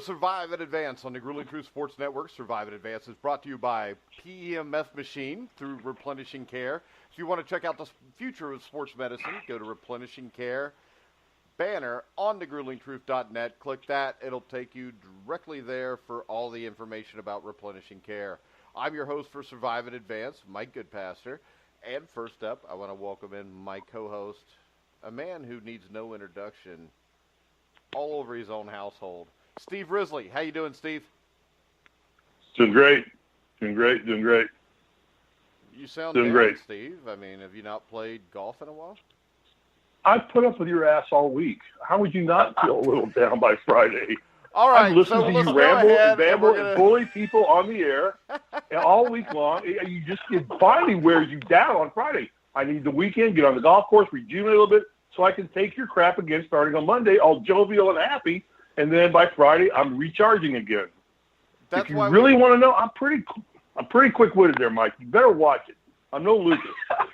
Survive and Advance on the Grueling Truth Sports Network. Survive and Advance is brought to you by PEMF Machine through Replenishing Care. If you want to check out the future of sports medicine, go to Replenishing Care banner on thegruelingtruth.net. Click that. It'll take you directly there for all the information about Replenishing Care. I'm your host for Survive and Advance, Mike Goodpaster. And first up, I want to welcome in my co-host, a man who needs no introduction, all over his own household, Steve Risley. How you doing, Steve? Doing great. You sound doing down, great, Steve. I mean, have you not played golf in a while? I've put up with your ass all week. How would you not feel a little down by Friday? All right, I've listened so to let's you go ramble ahead and babble and and bully people on the air all week long. It finally wears you down on Friday. I need the weekend, get on the golf course, rejuvenate a little bit, so I can take your crap again starting on Monday, all jovial and happy, and then by Friday I'm recharging again. That's if you why really want to know, I'm pretty quick-witted there, Mike. You better watch it. I'm no Lucas.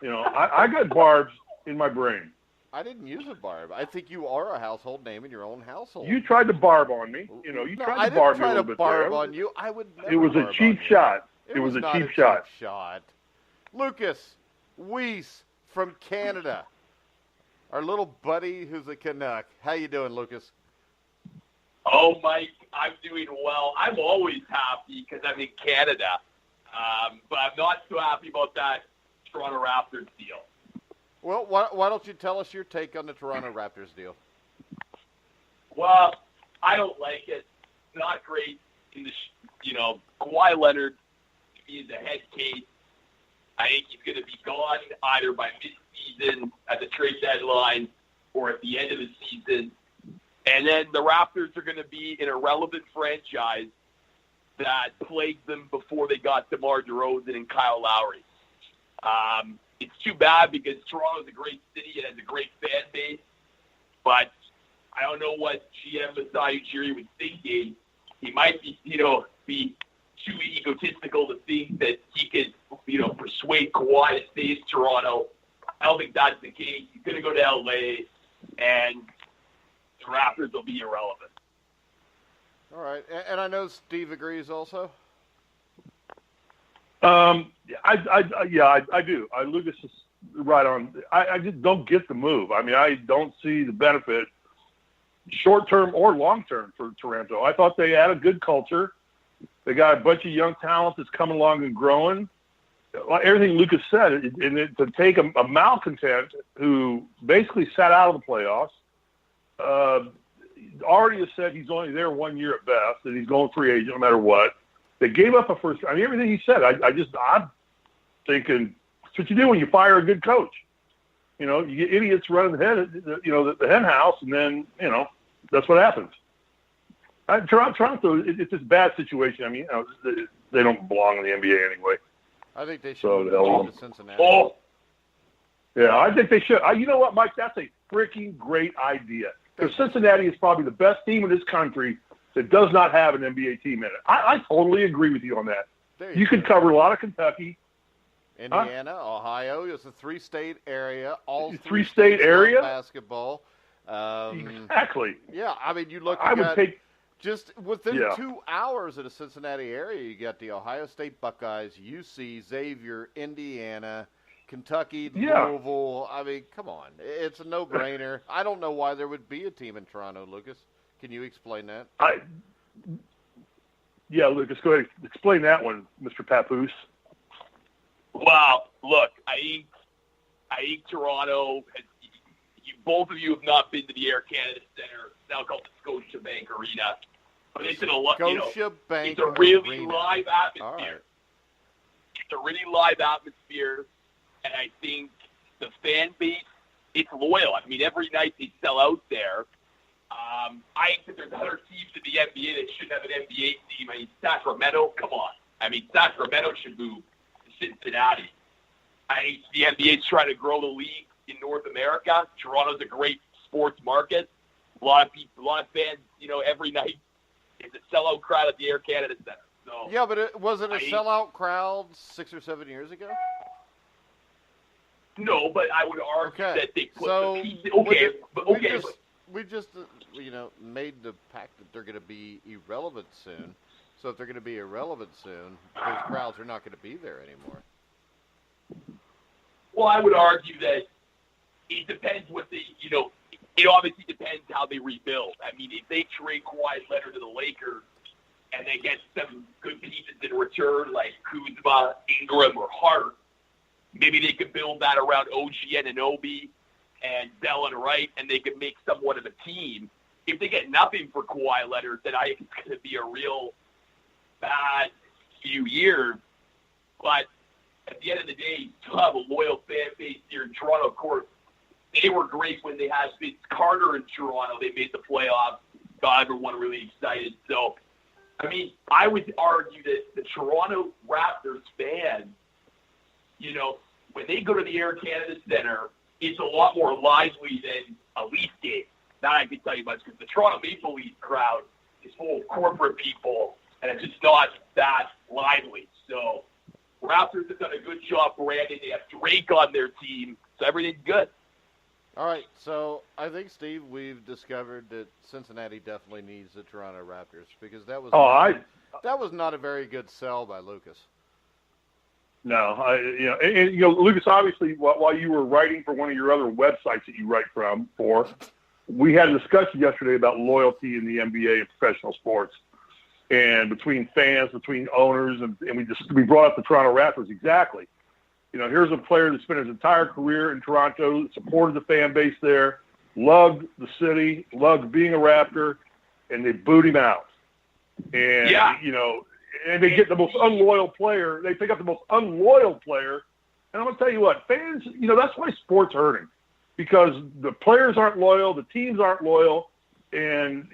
I got barbs in my brain. I didn't use a barb. I think you are a household name in your own household. You tried to barb on me. Tried to barb me a little bit there. I didn't try to barb on you. I would never. It was a cheap shot. It was a not cheap shot. Lukas Weese from Canada. Our little buddy who's a Canuck. How you doing, Lucas? Oh, Mike, I'm doing well. I'm always happy because I'm in Canada. But I'm not so happy about that Toronto Raptors deal. Well, why don't you tell us your take on the Toronto Raptors deal? Well, I don't like it. Not great in the, Kawhi Leonard to be the head case. I think he's going to be gone either by mid-season at the trade deadline or at the end of the season. And then the Raptors are going to be an irrelevant franchise that plagued them before they got DeMar DeRozan and Kyle Lowry. It's too bad because Toronto's a great city. It has a great fan base. But I don't know what GM Masai Ujiri was thinking. He might be, be too egotistical to think that he could, persuade Kawhi to stay in Toronto. I don't think that's the case. He's going to go to L.A., and the Raptors will be irrelevant. All right. And I know Steve agrees also. I do. Lucas is right on. I just don't get the move. I mean, I don't see the benefit, short-term or long-term, for Toronto. I thought they had a good culture. They got a bunch of young talent that's coming along and growing. Everything Lucas said, to take a malcontent who basically sat out of the playoffs, already has said he's only there 1 year at best, and he's going free agent no matter what. They gave up a first. I mean, everything he said. I'm thinking that's what you do when you fire a good coach. You get idiots running the hen house, and then that's what happens. Toronto, it's a bad situation. I mean, they don't belong in the NBA anyway. I think they should move to Cincinnati. Oh, yeah, I think they should. You know what, Mike? That's a freaking great idea. Because Cincinnati is probably the best team in this country that does not have an NBA team in it. I totally agree with you on that. You could cover a lot of Kentucky. Indiana, Ohio. It's a three-state area. All three-state area? Basketball. Exactly. Yeah, I mean, you look just within 2 hours of the Cincinnati area, you got the Ohio State Buckeyes, UC, Xavier, Indiana, Kentucky, Louisville. I mean, come on. It's a no-brainer. I don't know why there would be a team in Toronto, Lucas. Can you explain that? Lucas, go ahead. Explain that one, Mr. Papoose. Well, look, I think Toronto, both of you have not been to the Air Canada Centre. It's now called the Scotiabank Arena. But it's it's a really live atmosphere. Right. It's a really live atmosphere, and I think the fan base, it's loyal. I mean, every night they sell out there. I think that there's other teams in the NBA that should have an NBA team. I mean, Sacramento, come on. I mean, Sacramento should move to Cincinnati. I think the NBA is trying to grow the league in North America. Toronto's a great sports market. A lot of fans, every night it's a sellout crowd at the Air Canada Centre. So, yeah, but was it a sellout crowd 6 or 7 years ago? No, but I would argue that they put the pieces. we just, made the pact that they're going to be irrelevant soon. So if they're going to be irrelevant soon, those crowds are not going to be there anymore. Well, I would argue that it depends what it obviously depends how they rebuild. I mean, if they trade Kawhi Leonard to the Lakers and they get some good pieces in return, like Kuzma, Ingram, or Hart, maybe they could build that around OG Anunoby and Bell and Wright, and they could make somewhat of a team. If they get nothing for Kawhi Leonard, then I think it's going to be a real bad few years. But at the end of the day, you still have a loyal fan base here in Toronto. Of course, they were great when they had Vince Carter in Toronto. They made the playoffs, got everyone really excited. So, I mean, I would argue that the Toronto Raptors fans, when they go to the Air Canada Centre, it's a lot more lively than a Leafs game. That I can tell you much, because the Toronto Maple Leafs crowd is full of corporate people, and it's just not that lively. So Raptors have done a good job branding. They have Drake on their team, so everything's good. All right, so I think, Steve, we've discovered that Cincinnati definitely needs the Toronto Raptors, because that was not a very good sell by Lucas. No, Lucas, obviously, while you were writing for one of your other websites that you write for, we had a discussion yesterday about loyalty in the NBA and professional sports, and between fans, between owners, and we brought up the Toronto Raptors. Exactly. Here's a player that spent his entire career in Toronto, supported the fan base there, loved the city, loved being a Raptor, and they boot him out. And, and they get the most unloyal player. They pick up the most unloyal player. And I'm going to tell you what, fans, that's why sports hurting, because the players aren't loyal, the teams aren't loyal. And,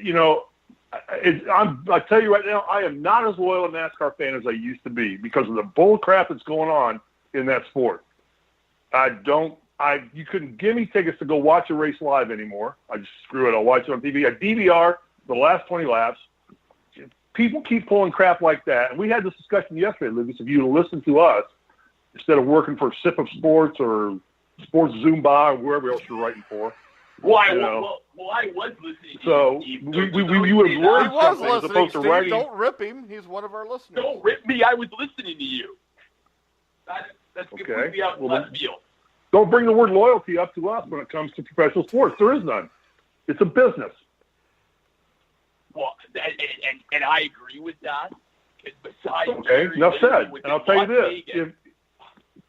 I tell you right now, I am not as loyal a NASCAR fan as I used to be because of the bull crap that's going on in that sport. You couldn't give me tickets to go watch a race live anymore. I just screw it. I'll watch it on TV. I DVR the last 20 laps. People keep pulling crap like that. And we had this discussion yesterday, Lucas, if you listen to us instead of working for Sip of Sports or Sports Zumba or wherever else you're writing for. Well, I was listening to so you. you would have learned something as opposed to writing. Don't rip him. He's one of our listeners. Don't rip me. I was listening to you. That's okay. completely out of left field. Don't bring the word loyalty up to us when it comes to professional sports. There is none. It's a business. Well, and I agree with that. Besides, okay, enough said. And I'll tell you this: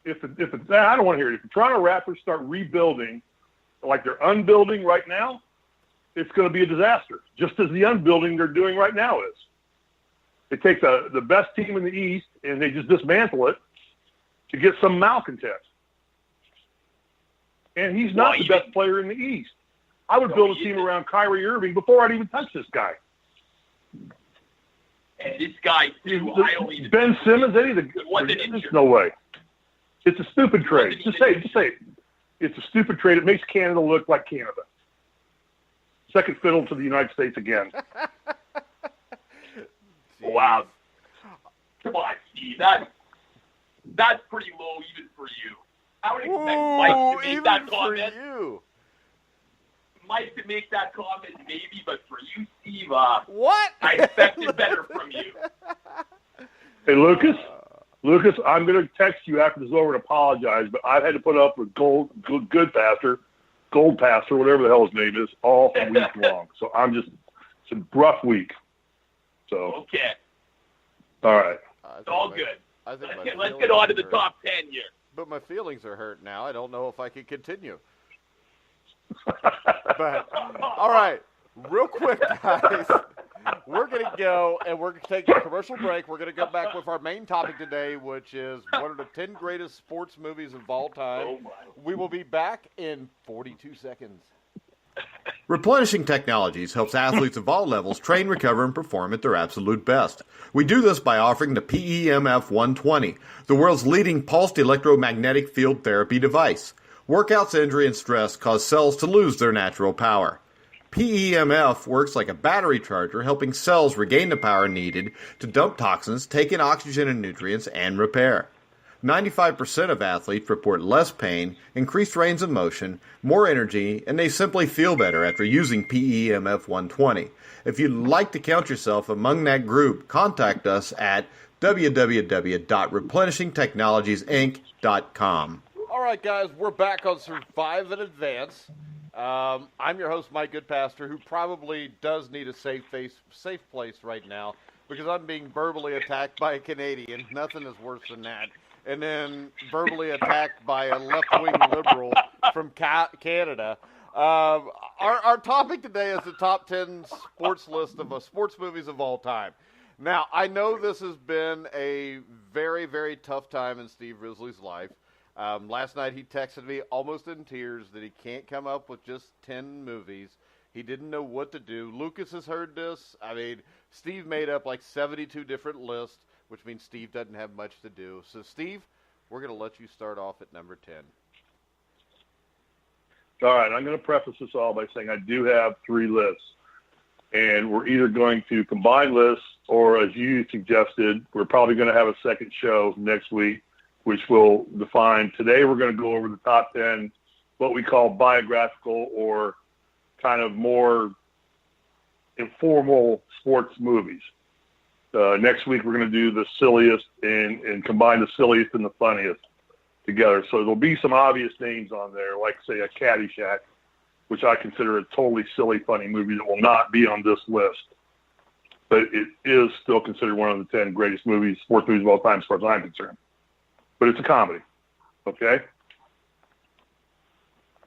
if I don't want to hear it. If the Toronto Raptors start rebuilding, like they're unbuilding right now, it's going to be a disaster. Just as the unbuilding they're doing right now is. They take the best team in the East and they just dismantle it to get some malcontents. And he's not the best player in the East. I would build a team around Kyrie Irving before I'd even touch this guy. And this guy, too, Ben Simmons, there's no way. It's a stupid trade. Just say it. It's a stupid trade. It makes Canada look like Canada. Second fiddle to the United States again. Wow. Come on, Steve. That's pretty low even for you. I would expect Mike to make that comment. Mike to make that comment, maybe, but for you, Steve, what? I expected better from you. Hey, Lucas, I'm going to text you after this is over and apologize, but I've had to put up with Goodpaster, whatever the hell his name is, all week long. So it's a rough week. So okay. All right. It's all good. Let's get on to the top 10 here. But my feelings are hurt now. I don't know if I can continue. But, all right, real quick, guys, we're going to go and we're going to take a commercial break. We're going to go back with our main topic today, which is one of the 10 greatest sports movies of all time. We will be back in 42 seconds. Replenishing Technologies helps athletes of all levels train, recover, and perform at their absolute best. We do this by offering the PEMF 120, the world's leading pulsed electromagnetic field therapy device. Workouts, injury, and stress cause cells to lose their natural power. PEMF works like a battery charger, helping cells regain the power needed to dump toxins, take in oxygen and nutrients, and repair. 95% of athletes report less pain, increased range of motion, more energy, and they simply feel better after using PEMF 120. If you'd like to count yourself among that group, contact us at www.replenishingtechnologiesinc.com. All right, guys, we're back on Survive in Advance. I'm your host, Mike Goodpaster, who probably does need a safe place right now because I'm being verbally attacked by a Canadian. Nothing is worse than that. And then verbally attacked by a left-wing liberal from Canada. Our topic today is the top 10 sports list of sports movies of all time. Now, I know this has been a very, very tough time in Steve Risley's life. Last night he texted me almost in tears that he can't come up with just 10 movies. He didn't know what to do. Lucas has heard this. I mean, Steve made up like 72 different lists, which means Steve doesn't have much to do. So, Steve, we're going to let you start off at number 10. All right, I'm going to preface this all by saying I do have 3 lists. And we're either going to combine lists or, as you suggested, we're probably going to have a second show next week, which will define. Today we're going to go over the top 10, what we call biographical or kind of more informal sports movies. Next week we're going to do the silliest and combine the silliest and the funniest together. So there'll be some obvious names on there, like, say, a Caddyshack, which I consider a totally silly, funny movie that will not be on this list. But it is still considered one of the 10 greatest sports movies of all time, as far as I'm concerned. But it's a comedy. Okay?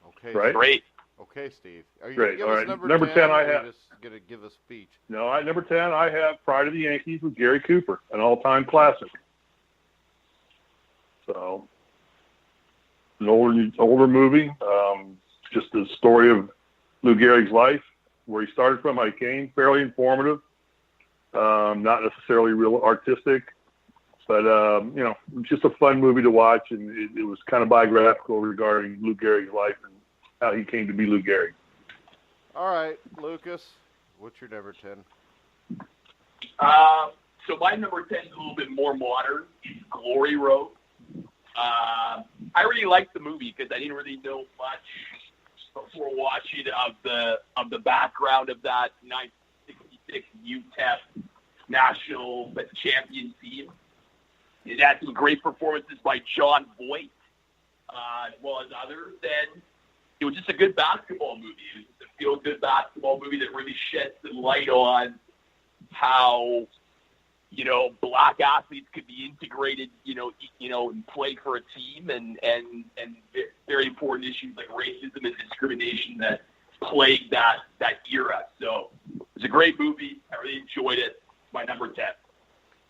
Okay. Right? Great. Okay, Steve. Are you Great. Give All us right. number 10 I or have. Are you just going to give a speech? No, number 10, I have Pride of the Yankees with Gary Cooper, an all-time classic. So, an older movie. Just the story of Lou Gehrig's life, where he started from, how he came, fairly informative, not necessarily real artistic, but, just a fun movie to watch, and it was kind of biographical regarding Lou Gehrig's life and how he came to be Lou Gehrig. All right, Lucas, what's your number 10? So my number 10 is a little bit more modern, Glory Road. I really liked the movie because I didn't really know much before watching of the background of that 1966 UTEP national champion team. It had some great performances by John Voight, as well as others. And it was just a good basketball movie. It was just a feel-good basketball movie that really sheds some light on how, black athletes could be integrated, and play for a team, and very important issues like racism and discrimination that plagued that era. So it was a great movie. I really enjoyed it. My number 10.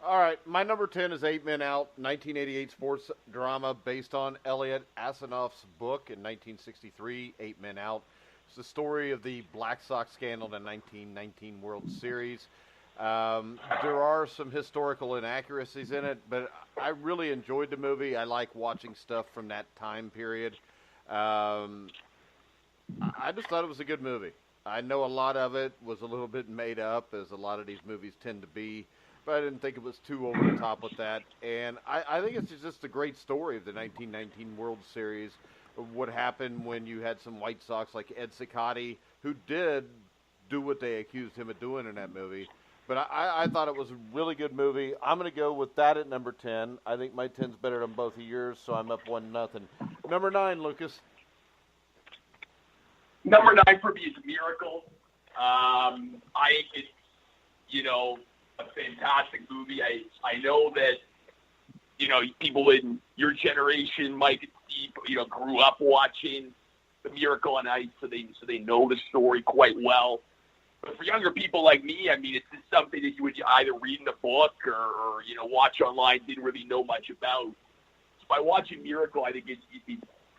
All right, my number 10 is 8 Men Out, 1988 sports drama based on Elliot Asinoff's book in 1963, 8 Men Out. It's the story of the Black Sox scandal in the 1919 World Series. There are some historical inaccuracies in it, but I really enjoyed the movie. I like watching stuff from that time period. I just thought it was a good movie. I know a lot of it was a little bit made up, as a lot of these movies tend to be, but I didn't think it was too over the top with that. And I think it's just a great story of the 1919 World Series, of what happened when you had some White Sox like Ed Cicotti, who did do what they accused him of doing in that movie. But I thought it was a really good movie. I'm going to go with that at number 10. I think my 10's better than both of yours, so I'm up 1-0. Number 9, Lucas. Number 9 for me is Miracle. I think it's, a fantastic movie. I know that, people in your generation, Mike and Steve, grew up watching The Miracle on Ice, so they know the story quite well. But for younger people like me, I mean, it's just something that you would either read in a book or watch online, didn't really know much about. So by watching Miracle, I think it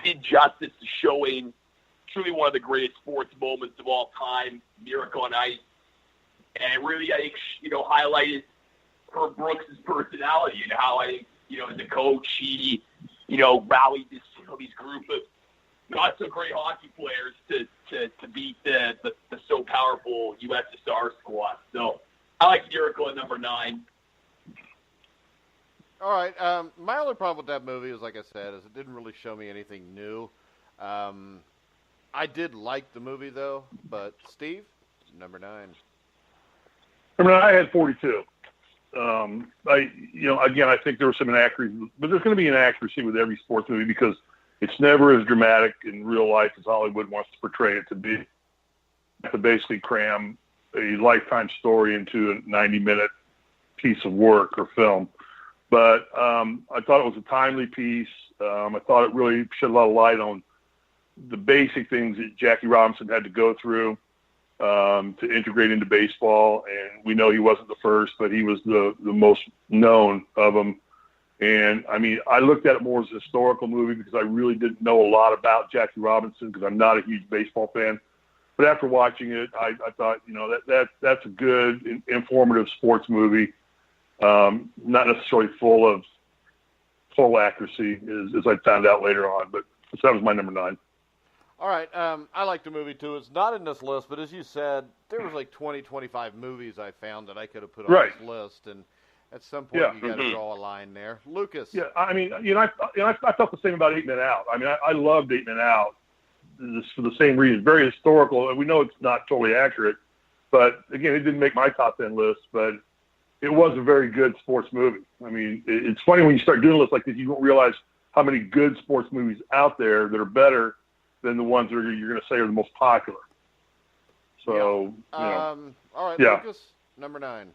did justice to showing truly one of the greatest sports moments of all time, Miracle on Ice. And it really, I think, highlighted Herb Brooks' personality and how I think, as a coach, he, rallied these group of not so great hockey players to beat the so powerful USSR squad. So I like Miracle at number 9. All right. My only problem with that movie is, like I said, is it didn't really show me anything new. I did like the movie though, but Steve, number 9. I had 42. Again, I think there was some inaccuracy, but there's going to be inaccuracy with every sports movie because it's never as dramatic in real life as Hollywood wants to portray it to be. To basically cram a lifetime story into a 90-minute piece of work or film. But I thought it was a timely piece. I thought it really shed a lot of light on the basic things that Jackie Robinson had to go through to integrate into baseball. And we know he wasn't the first, but he was the most known of them. And, I mean, I looked at it more as a historical movie because I really didn't know a lot about Jackie Robinson because I'm not a huge baseball fan. But after watching it, I thought, that's a good, informative sports movie, not necessarily full accuracy, as I found out later on. But that was my number 9. All right. I like the movie, too. It's not in this list, but as you said, there was like 20, 25 movies I found that I could have put on this list. And at some point, you got to draw a line there. Lucas. Yeah, I mean, I felt the same about 8 Men Out. I mean, I loved 8 Men Out. For the same reason, very historical, and we know it's not totally accurate. But again, it didn't make my top 10 list, but it was a very good sports movie. I mean, it's funny when you start doing lists like this, you don't realize how many good sports movies out there that are better than the ones that you're going to say are the most popular. So, all right, Lucas, number 9.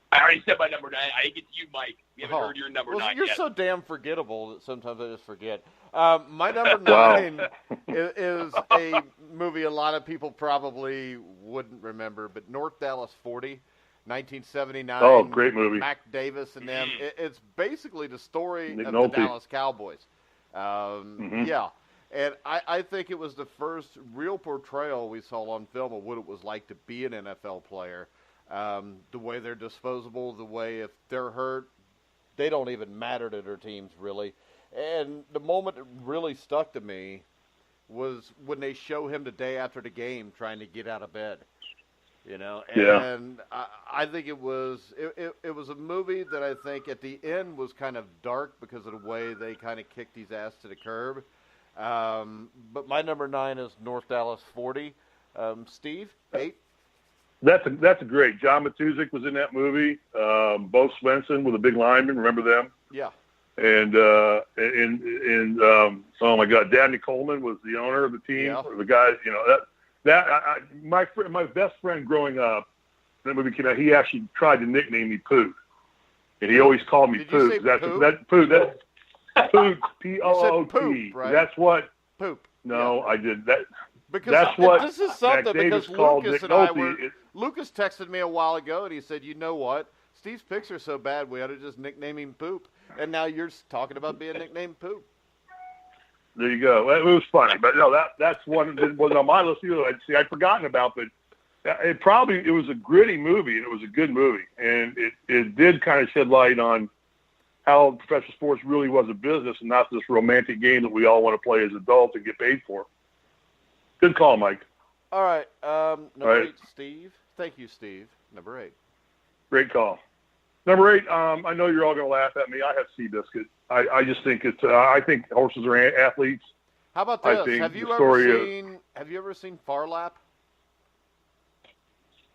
I already said my number 9. I think it's you, Mike. We haven't heard your number 9 you're yet. so damn forgettable that sometimes I just forget. My number 9 is a movie a lot of people probably wouldn't remember, but North Dallas 40, 1979. Oh, great movie. Mac Davis and them. It's basically the story Nick of Nolte. the Dallas Cowboys. Yeah. And I think it was the first real portrayal we saw on film of what it was like to be an NFL player. The way they're disposable, the way if they're hurt, they don't even matter to their teams, really. And the moment that really stuck to me was when they show him the day after the game trying to get out of bed. And I think it was a movie that I think at the end was kind of dark because of the way they kind of kicked his ass to the curb. But my number 9 is North Dallas 40. Steve, 8? That's a great. John Matuszek was in that movie. Bo Swenson with a big lineman. Remember them? Yeah. And oh my God, Dabney Coleman was the owner of the team. Yeah. Or the guy, my best friend growing up, when that movie came out, he actually tried to nickname me Poot, and he always called me Poot. That's Poot. That's Poot. P-O-O-T. Right? That's what. Poop. No, yeah. I did that. Because that's what this is something because Lucas and I were. Lucas texted me a while ago and he said, "You know what? Steve's picks are so bad we ought to just nickname him Poop." And now you're talking about being nicknamed Poop. There you go. It was funny, but no, that's one that wasn't on my list either. I'd forgotten about, but it was a gritty movie and it was a good movie, and it did kind of shed light on how professional sports really was a business and not this romantic game that we all want to play as adults and get paid for. Good call, Mike. All right. Number 8, Steve. Thank you, Steve. Number 8. Great call. Number 8, I know you're all going to laugh at me. I have Seabiscuit. I just think it's. I think horses are athletes. How about this? Have you ever seen Far Lap?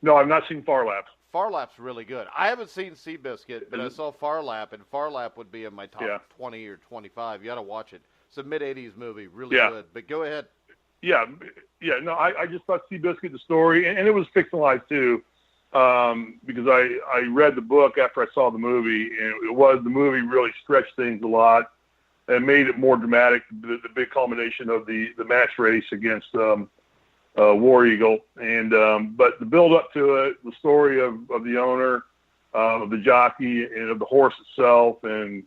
No, I've not seen Far Lap. Far Lap's really good. I haven't seen Seabiscuit, but I saw Far Lap, and Far Lap would be in my top 20 or 25. You got to watch it. It's a mid-'80s movie, really good. But go ahead. Yeah. No, I just thought Seabiscuit, the story, and it was fictionalized too, because I read the book after I saw the movie, and the movie really stretched things a lot and made it more dramatic. The big culmination of the match race against War Eagle, and but the build up to it, the story of the owner, of the jockey, and of the horse itself, and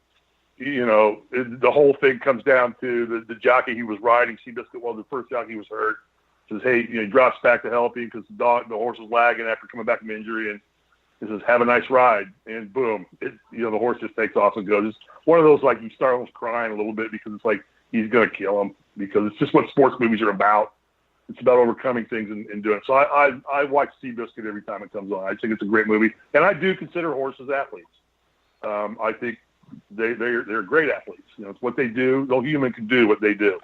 the whole thing comes down to the jockey he was riding. Seabiscuit was the first jockey who was hurt. Says, hey, he drops back to help him because the horse was lagging after coming back from injury, and he says, have a nice ride, and boom, the horse just takes off and goes. It's one of those, like, you start almost crying a little bit because it's like he's going to kill him, because it's just what sports movies are about. It's about overcoming things and doing it. So I watch Seabiscuit every time it comes on. I think it's a great movie, and I do consider horses athletes. I think they're great athletes. It's what they do. No human can do what they do.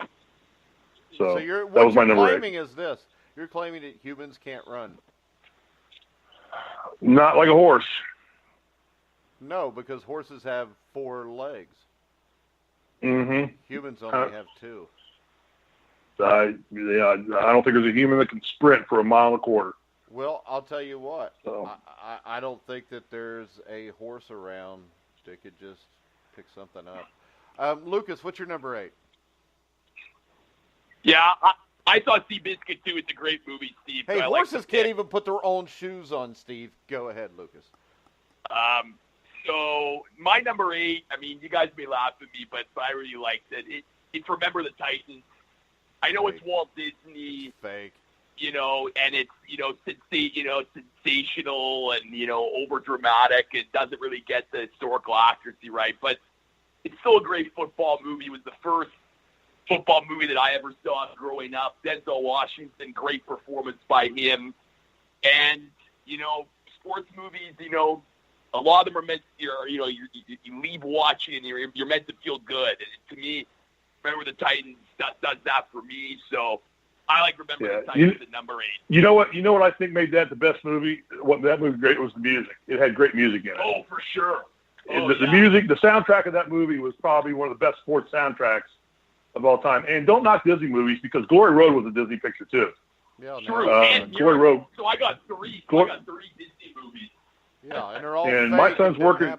So that was my number 8. What you're claiming is this. You're claiming that humans can't run. Not like a horse. No, because horses have 4 legs. Mm-hmm. Humans only have 2. I don't think there's a human that can sprint for a mile and a quarter. Well, I'll tell you what. So. I don't think that there's a horse around that could just pick something up. Lucas, what's your number 8? Yeah, I thought Seabiscuit too. It's a great movie, Steve. Hey, horses can't even put their own shoes on, Steve. Go ahead, Lucas. So my number 8, I mean, you guys may laugh at me, but I really liked it. It's Remember the Titans. I know it's Walt Disney. Fake. And it's, sensational and, over dramatic. It doesn't really get the historical accuracy right, but it's still a great football movie. It was the first football movie that I ever saw growing up. Denzel Washington, great performance by him. And, sports movies, a lot of them are meant, you leave watching and you're meant to feel good. And to me, Remember the Titans does that for me. So I like Remember the Titans at number 8. You know what I think made that the best movie? What that movie great was the music. It had great music in it. Oh, for sure. The music, the soundtrack of that movie was probably one of the best sports soundtracks of all time. And don't knock Disney movies because Glory Road was a Disney picture too. Yeah, true. Glory Road. So I got 3. I got 3 Disney movies. Yeah, and they're all and fake. My son's working.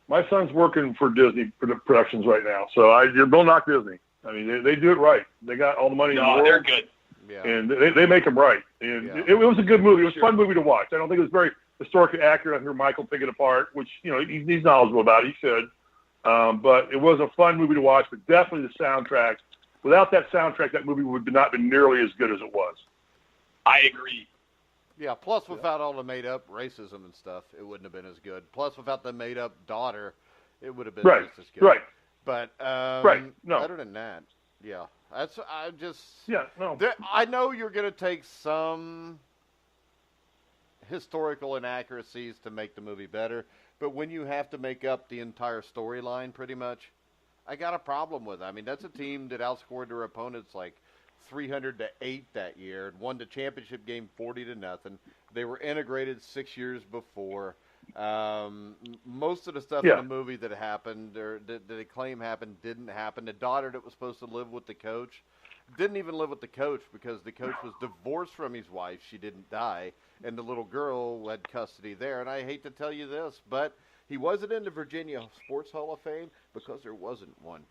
My son's working for Disney Productions right now, so don't knock Disney. I mean, they do it right. They got all the money in the world. They're good. Yeah. And they make them right. And it was a good movie. It was a fun movie to watch. I don't think it was very historically accurate. I hear Michael pick it apart, which, he's knowledgeable about. He should. But it was a fun movie to watch, but definitely the soundtrack. Without that soundtrack, that movie would not been nearly as good as it was. I agree. Yeah, plus without all the made-up racism and stuff, it wouldn't have been as good. Plus without the made-up daughter, it would have been just as good. Right. But No. Other than that, yeah. No. I know you're going to take some historical inaccuracies to make the movie better, but when you have to make up the entire storyline pretty much, I got a problem with it. I mean, that's a team that outscored their opponents like 300-8 that year and won the championship game 40-0. They were integrated 6 years before. Most of the stuff in the movie that happened, or that they claim happened, didn't happen. The daughter that was supposed to live with the coach didn't even live with the coach because the coach was divorced from his wife. She didn't die, and the little girl had custody there. And I hate to tell you this, but he wasn't in the Virginia Sports Hall of Fame because there wasn't one.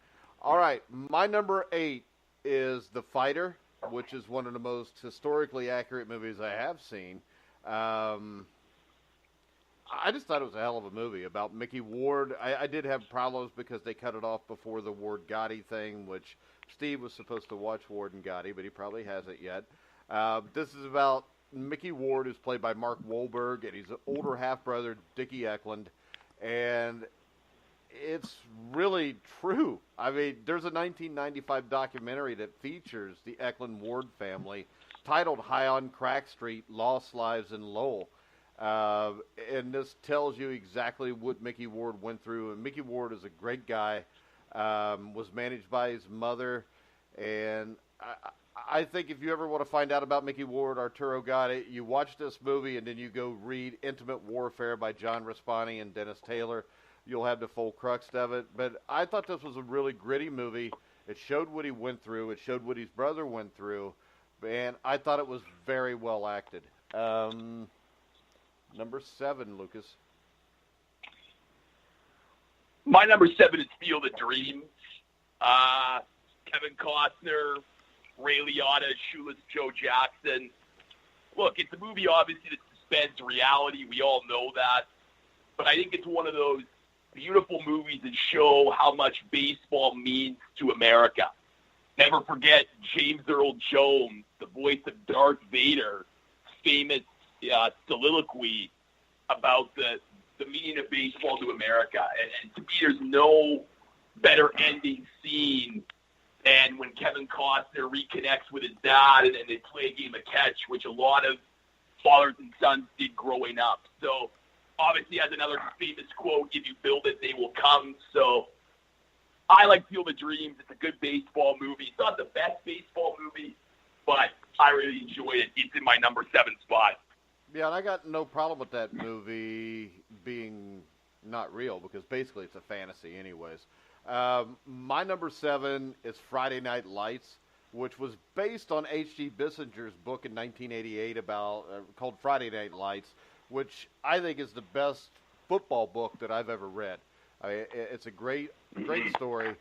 All right, my number 8 is The Fighter, which is one of the most historically accurate movies I have seen. I just thought it was a hell of a movie about Mickey Ward. I did have problems because they cut it off before the Ward Gotti thing, which Steve was supposed to watch Ward and Gotti, but he probably hasn't yet. This is about Mickey Ward, who's played by Mark Wahlberg, and he's an older half-brother, Dickie Eklund, and it's really true. I mean, there's a 1995 documentary that features the Eklund-Ward family titled High on Crack Street, Lost Lives in Lowell. And this tells you exactly what Mickey Ward went through. And Mickey Ward is a great guy, was managed by his mother. And I think if you ever want to find out about Mickey Ward, Arturo Gotti, you watch this movie and then you go read Intimate Warfare by John Raspani and Dennis Taylor. You'll have the full crux of it. But I thought this was a really gritty movie. It showed what he went through. It showed what his brother went through. And I thought it was very well acted. Number 7, Lucas. My number 7 is Field of Dreams. Kevin Costner, Ray Liotta, Shoeless Joe Jackson. Look, it's a movie, obviously, that suspends reality. We all know that. But I think it's one of those beautiful movies that show how much baseball means to America. Never forget James Earl Jones, the voice of Darth Vader, famous soliloquy about the meaning of baseball to America. And to me, there's no better ending scene than when Kevin Costner reconnects with his dad and they play a game of catch, which a lot of fathers and sons did growing up. So obviously has another famous quote, if you build it, they will come. So I like Field of Dreams. It's a good baseball movie. It's not the best baseball movie, but I really enjoyed it. It's in my number 7 spot. Yeah, and I got no problem with that movie being not real because basically it's a fantasy anyways. My number 7 is Friday Night Lights, which was based on H.G. Bissinger's book in 1988 about called Friday Night Lights, which I think is the best football book that I've ever read. I mean, it's a great story.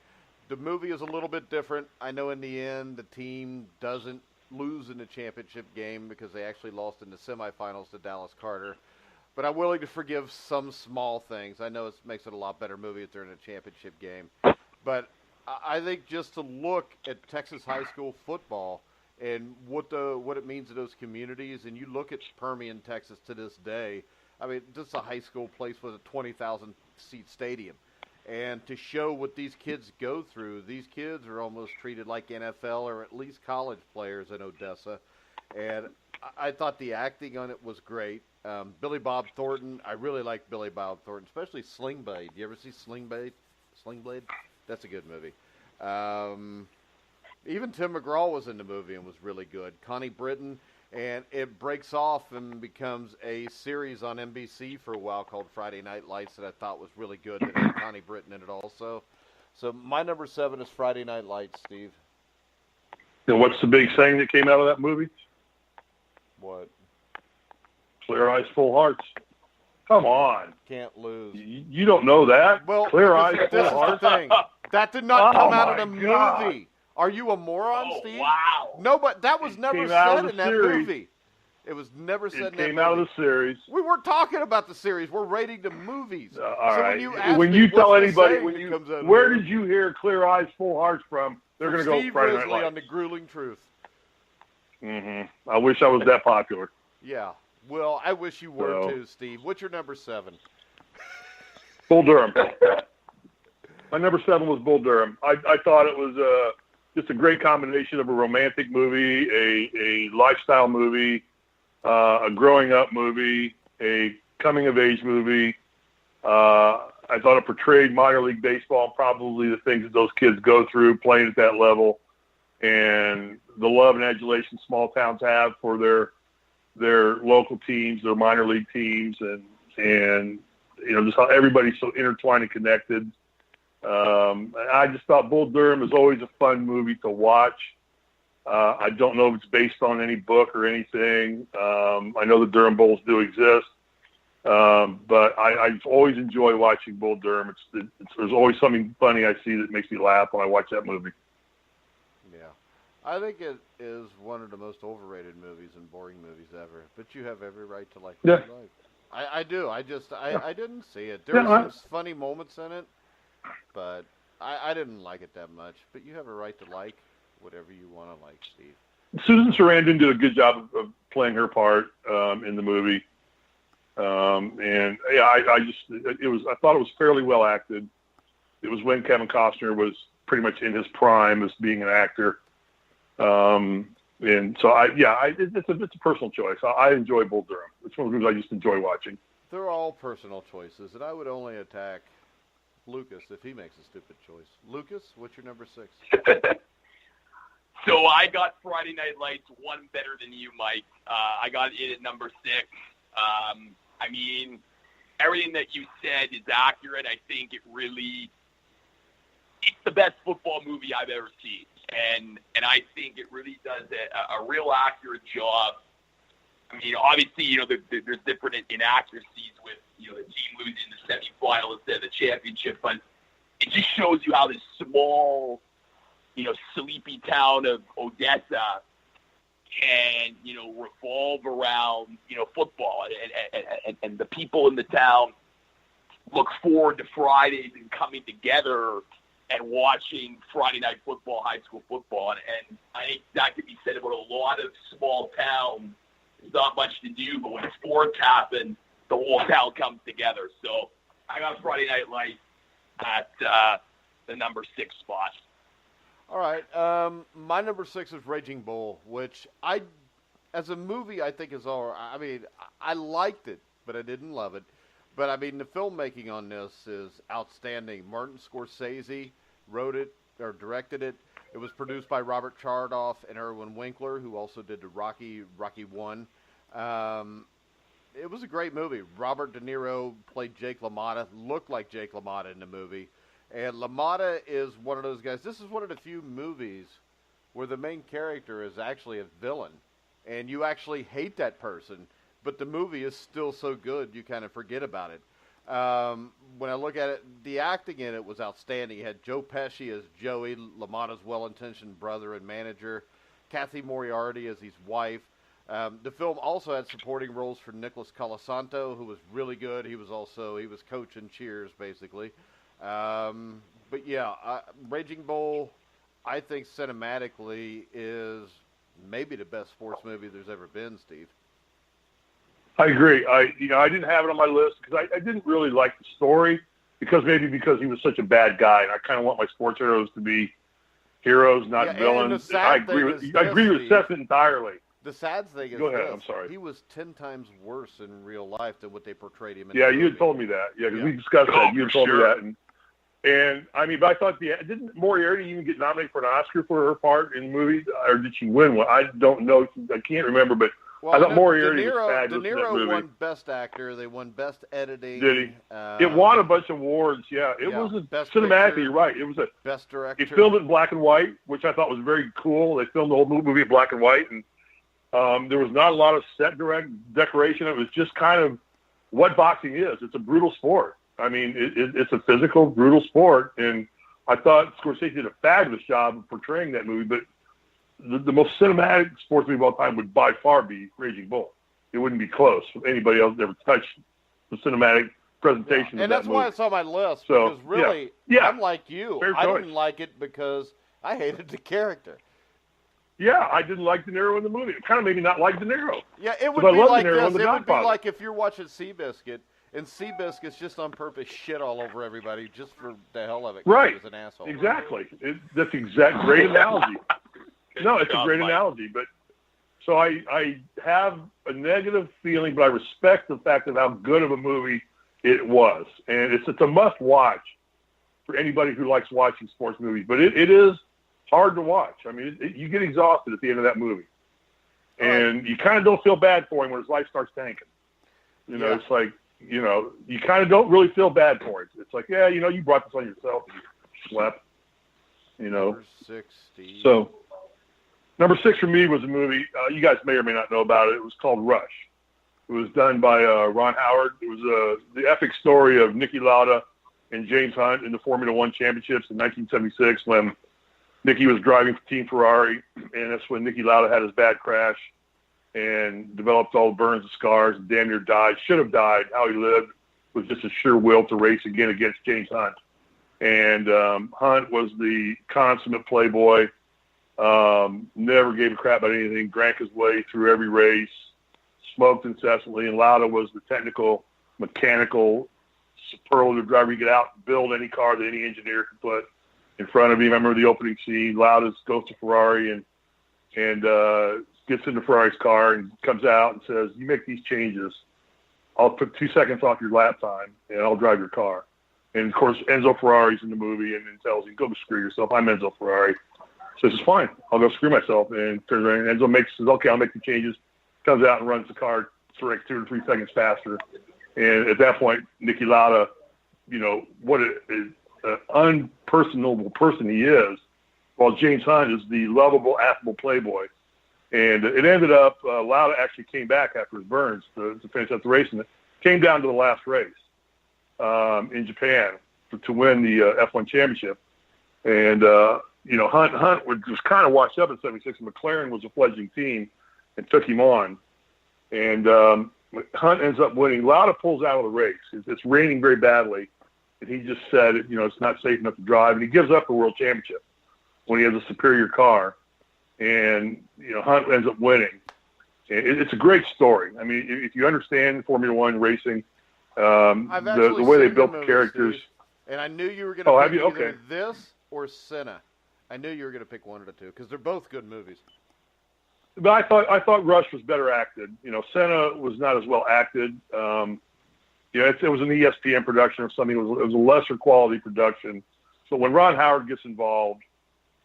The movie is a little bit different. I know in the end the team doesn't lose in the championship game because they actually lost in the semifinals to Dallas Carter. But I'm willing to forgive some small things. I know it makes it a lot better movie if they're in a championship game. But I think just to look at Texas high school football and what it means to those communities, and you look at Permian, Texas to this day, I mean, this is a high school place with a 20,000-seat stadium. And to show what these kids go through, these kids are almost treated like NFL or at least college players in Odessa. And I thought the acting on it was great. Billy Bob Thornton, I really like Billy Bob Thornton, especially Sling Blade. You ever see Sling Blade? That's a good movie. Even Tim McGraw was in the movie and was really good. Connie Britton, and it breaks off and becomes a series on NBC for a while called Friday Night Lights that I thought was really good that had Connie Britton in it also. So my number 7 is Friday Night Lights, Steve. And what's the big saying that came out of that movie? What? Clear eyes, full hearts. Come on. Can't lose. You don't know that? Well, Clear eyes, this full is hearts. the thing. That did not come out of the God. movie. Are you a moron, Steve? Wow. No, but that was never said in that movie. It was never said in that movie. It came out of the series. We weren't talking about the series. We're rating the movies. All right. When you tell what's the anybody, saying where did you hear Clear Eyes, Full Hearts from? They're going to go Steve Friday Night Risley Lights. on The Grueling Truth. Mm-hmm. I wish I was that popular. Yeah. Well, I wish you were too, Steve. What's your number 7? Bull Durham. My number 7 was Bull Durham. I thought it was just a great combination of a romantic movie, a lifestyle movie, a growing up movie, a coming of age movie. I thought it portrayed minor league baseball and probably the things that those kids go through playing at that level, and the love and adulation small towns have for their local teams, their minor league teams, and you know, just how everybody's so intertwined and connected. I just thought Bull Durham is always a fun movie to watch. I don't know if it's based on any book or anything. I know the Durham Bulls do exist. But I always enjoy watching Bull Durham. There's always something funny I see that makes me laugh when I watch that movie. Yeah. I think it is one of the most overrated movies and boring movies ever. But you have every right to like what you like. I do. I didn't see it. There were some funny moments in it, but I didn't like it that much. But you have a right to like whatever you want to like, Steve. Susan Sarandon did a good job of playing her part in the movie. And yeah, I thought it was fairly well acted. It was when Kevin Costner was pretty much in his prime as being an actor. And so it's a personal choice. I enjoy Bull Durham. It's one of the movies I just enjoy watching. They're all personal choices, and I would only attack Lucas if he makes a stupid choice. Lucas, what's your number 6? So I got Friday Night Lights one better than you, Mike. I got it at number 6. I mean, everything that you said is accurate. I think it's the best football movie I've ever seen. And I think it really does a real accurate job. I mean, obviously, you know, there's different inaccuracies with, you know, the team losing the semifinal instead of the championship, but it just shows you how this small, you know, sleepy town of Odessa can, you know, revolve around, you know, football, and the people in the town look forward to Fridays and coming together and watching Friday Night Football, high school football. And I think that could be said about a lot of small towns. There's not much to do, but when sports happen, the whole town comes together. So I got Friday Night Lights at the number 6 spot. All right. My number 6 is Raging Bull, which as a movie, I think is all right. I mean, I liked it, but I didn't love it. But I mean, the filmmaking on this is outstanding. Martin Scorsese wrote it or directed it. It was produced by Robert Chardoff and Erwin Winkler, who also did the Rocky 1. It was a great movie. Robert De Niro played Jake LaMotta, looked like Jake LaMotta in the movie. And LaMotta is one of those guys. This is one of the few movies where the main character is actually a villain. And you actually hate that person, but the movie is still so good you kind of forget about it. When I look at it, the acting in it was outstanding. You had Joe Pesci as Joey, LaMotta's well-intentioned brother and manager, Kathy Moriarty as his wife. The film also had supporting roles for Nicholas Colasanto, who was really good. He was coach in Cheers, basically. But yeah, Raging Bull, I think cinematically is maybe the best sports movie there's ever been, Steve. I agree. I didn't have it on my list because I didn't really like the story because he was such a bad guy, and I kind of want my sports heroes to be heroes, not villains. I agree with Seth entirely. The sad thing is, go ahead. I'm sorry. He was 10 times worse in real life than what they portrayed him in. Yeah, you had told me that. Yeah, because we discussed that. You had told me that, and I mean, but I thought didn't Moriarty even get nominated for an Oscar for her part in the movie, or did she win one? I don't know. I can't remember, but. Well, I thought Moriarty was fabulous in that movie. De Niro won Best Actor. They won Best Editing. Did he? It won a bunch of awards. Yeah, it was cinematically. You're right. It was a Best Director. He filmed it in black and white, which I thought was very cool. They filmed the whole movie in black and white, and there was not a lot of set decoration. It was just kind of what boxing is. It's a brutal sport. I mean, it's a physical, brutal sport, and I thought Scorsese did a fabulous job of portraying that movie, but. The most cinematic sports movie of all time would by far be Raging Bull. It wouldn't be close if anybody else ever touched the cinematic presentation of that movie. And that's why it's on my list, because really, I'm like you. I didn't like it because I hated the character. Yeah, I didn't like De Niro in the movie. It kind of made me not like De Niro. Yeah, it would be like this. It would be like if you're watching Seabiscuit, and Seabiscuit's just on purpose shit all over everybody just for the hell of it. Right. He's an asshole. Exactly. That's great analogy. No, it's a great analogy, but so I have a negative feeling, but I respect the fact of how good of a movie it was, and it's a must-watch for anybody who likes watching sports movies. But it is hard to watch. I mean, you get exhausted at the end of that movie, and you kind of don't feel bad for him when his life starts tanking. It's like you kind of don't really feel bad for him. It's like, you brought this on yourself, you slept. Number 60. So. Number 6 for me was a movie, you guys may or may not know about it. It was called Rush. It was done by Ron Howard. It was the epic story of Niki Lauda and James Hunt in the Formula One championships in 1976 when Niki was driving for Team Ferrari, and that's when Niki Lauda had his bad crash and developed all the burns and scars and damn near died. Should have died. How he lived was just a sheer will to race again against James Hunt. And Hunt was the consummate playboy. Never gave a crap about anything, drank his way through every race, smoked incessantly, and Lauda was the technical, mechanical, superlative driver. You get out and build any car that any engineer could put in front of him. I remember the opening scene. Lauda goes to Ferrari and gets into Ferrari's car and comes out and says, "You make these changes, I'll put 2 seconds off your lap time, and I'll drive your car." And, of course, Enzo Ferrari's in the movie and tells him, "Go screw yourself. I'm Enzo Ferrari." So he says, "Fine, I'll go screw myself." And turns around and Enzo says, "Okay, I'll make the changes." Comes out and runs the car 2 or 3 seconds faster. And at that point, Niki Lauda, what an unpersonable person he is, while James Hunt is the lovable, affable playboy. And it ended up, Lauda actually came back after his burns to finish up the race, and it came down to the last race in Japan to win the F1 championship. And, Hunt was just kind of washed up in 76, and McLaren was a fledgling team and took him on. And Hunt ends up winning. Lauda pulls out of the race. It's raining very badly, and he just said, it's not safe enough to drive, and he gives up the world championship when he has a superior car. And, Hunt ends up winning. And it's a great story. I mean, if you understand Formula One racing, the way they built the characters. Steve, and I knew you were going to pick either Okay. this or Senna. I knew you were going to pick one of the two because they're both good movies. But I thought Rush was better acted. Senna was not as well acted. it was an ESPN production or something. It was a lesser quality production. So when Ron Howard gets involved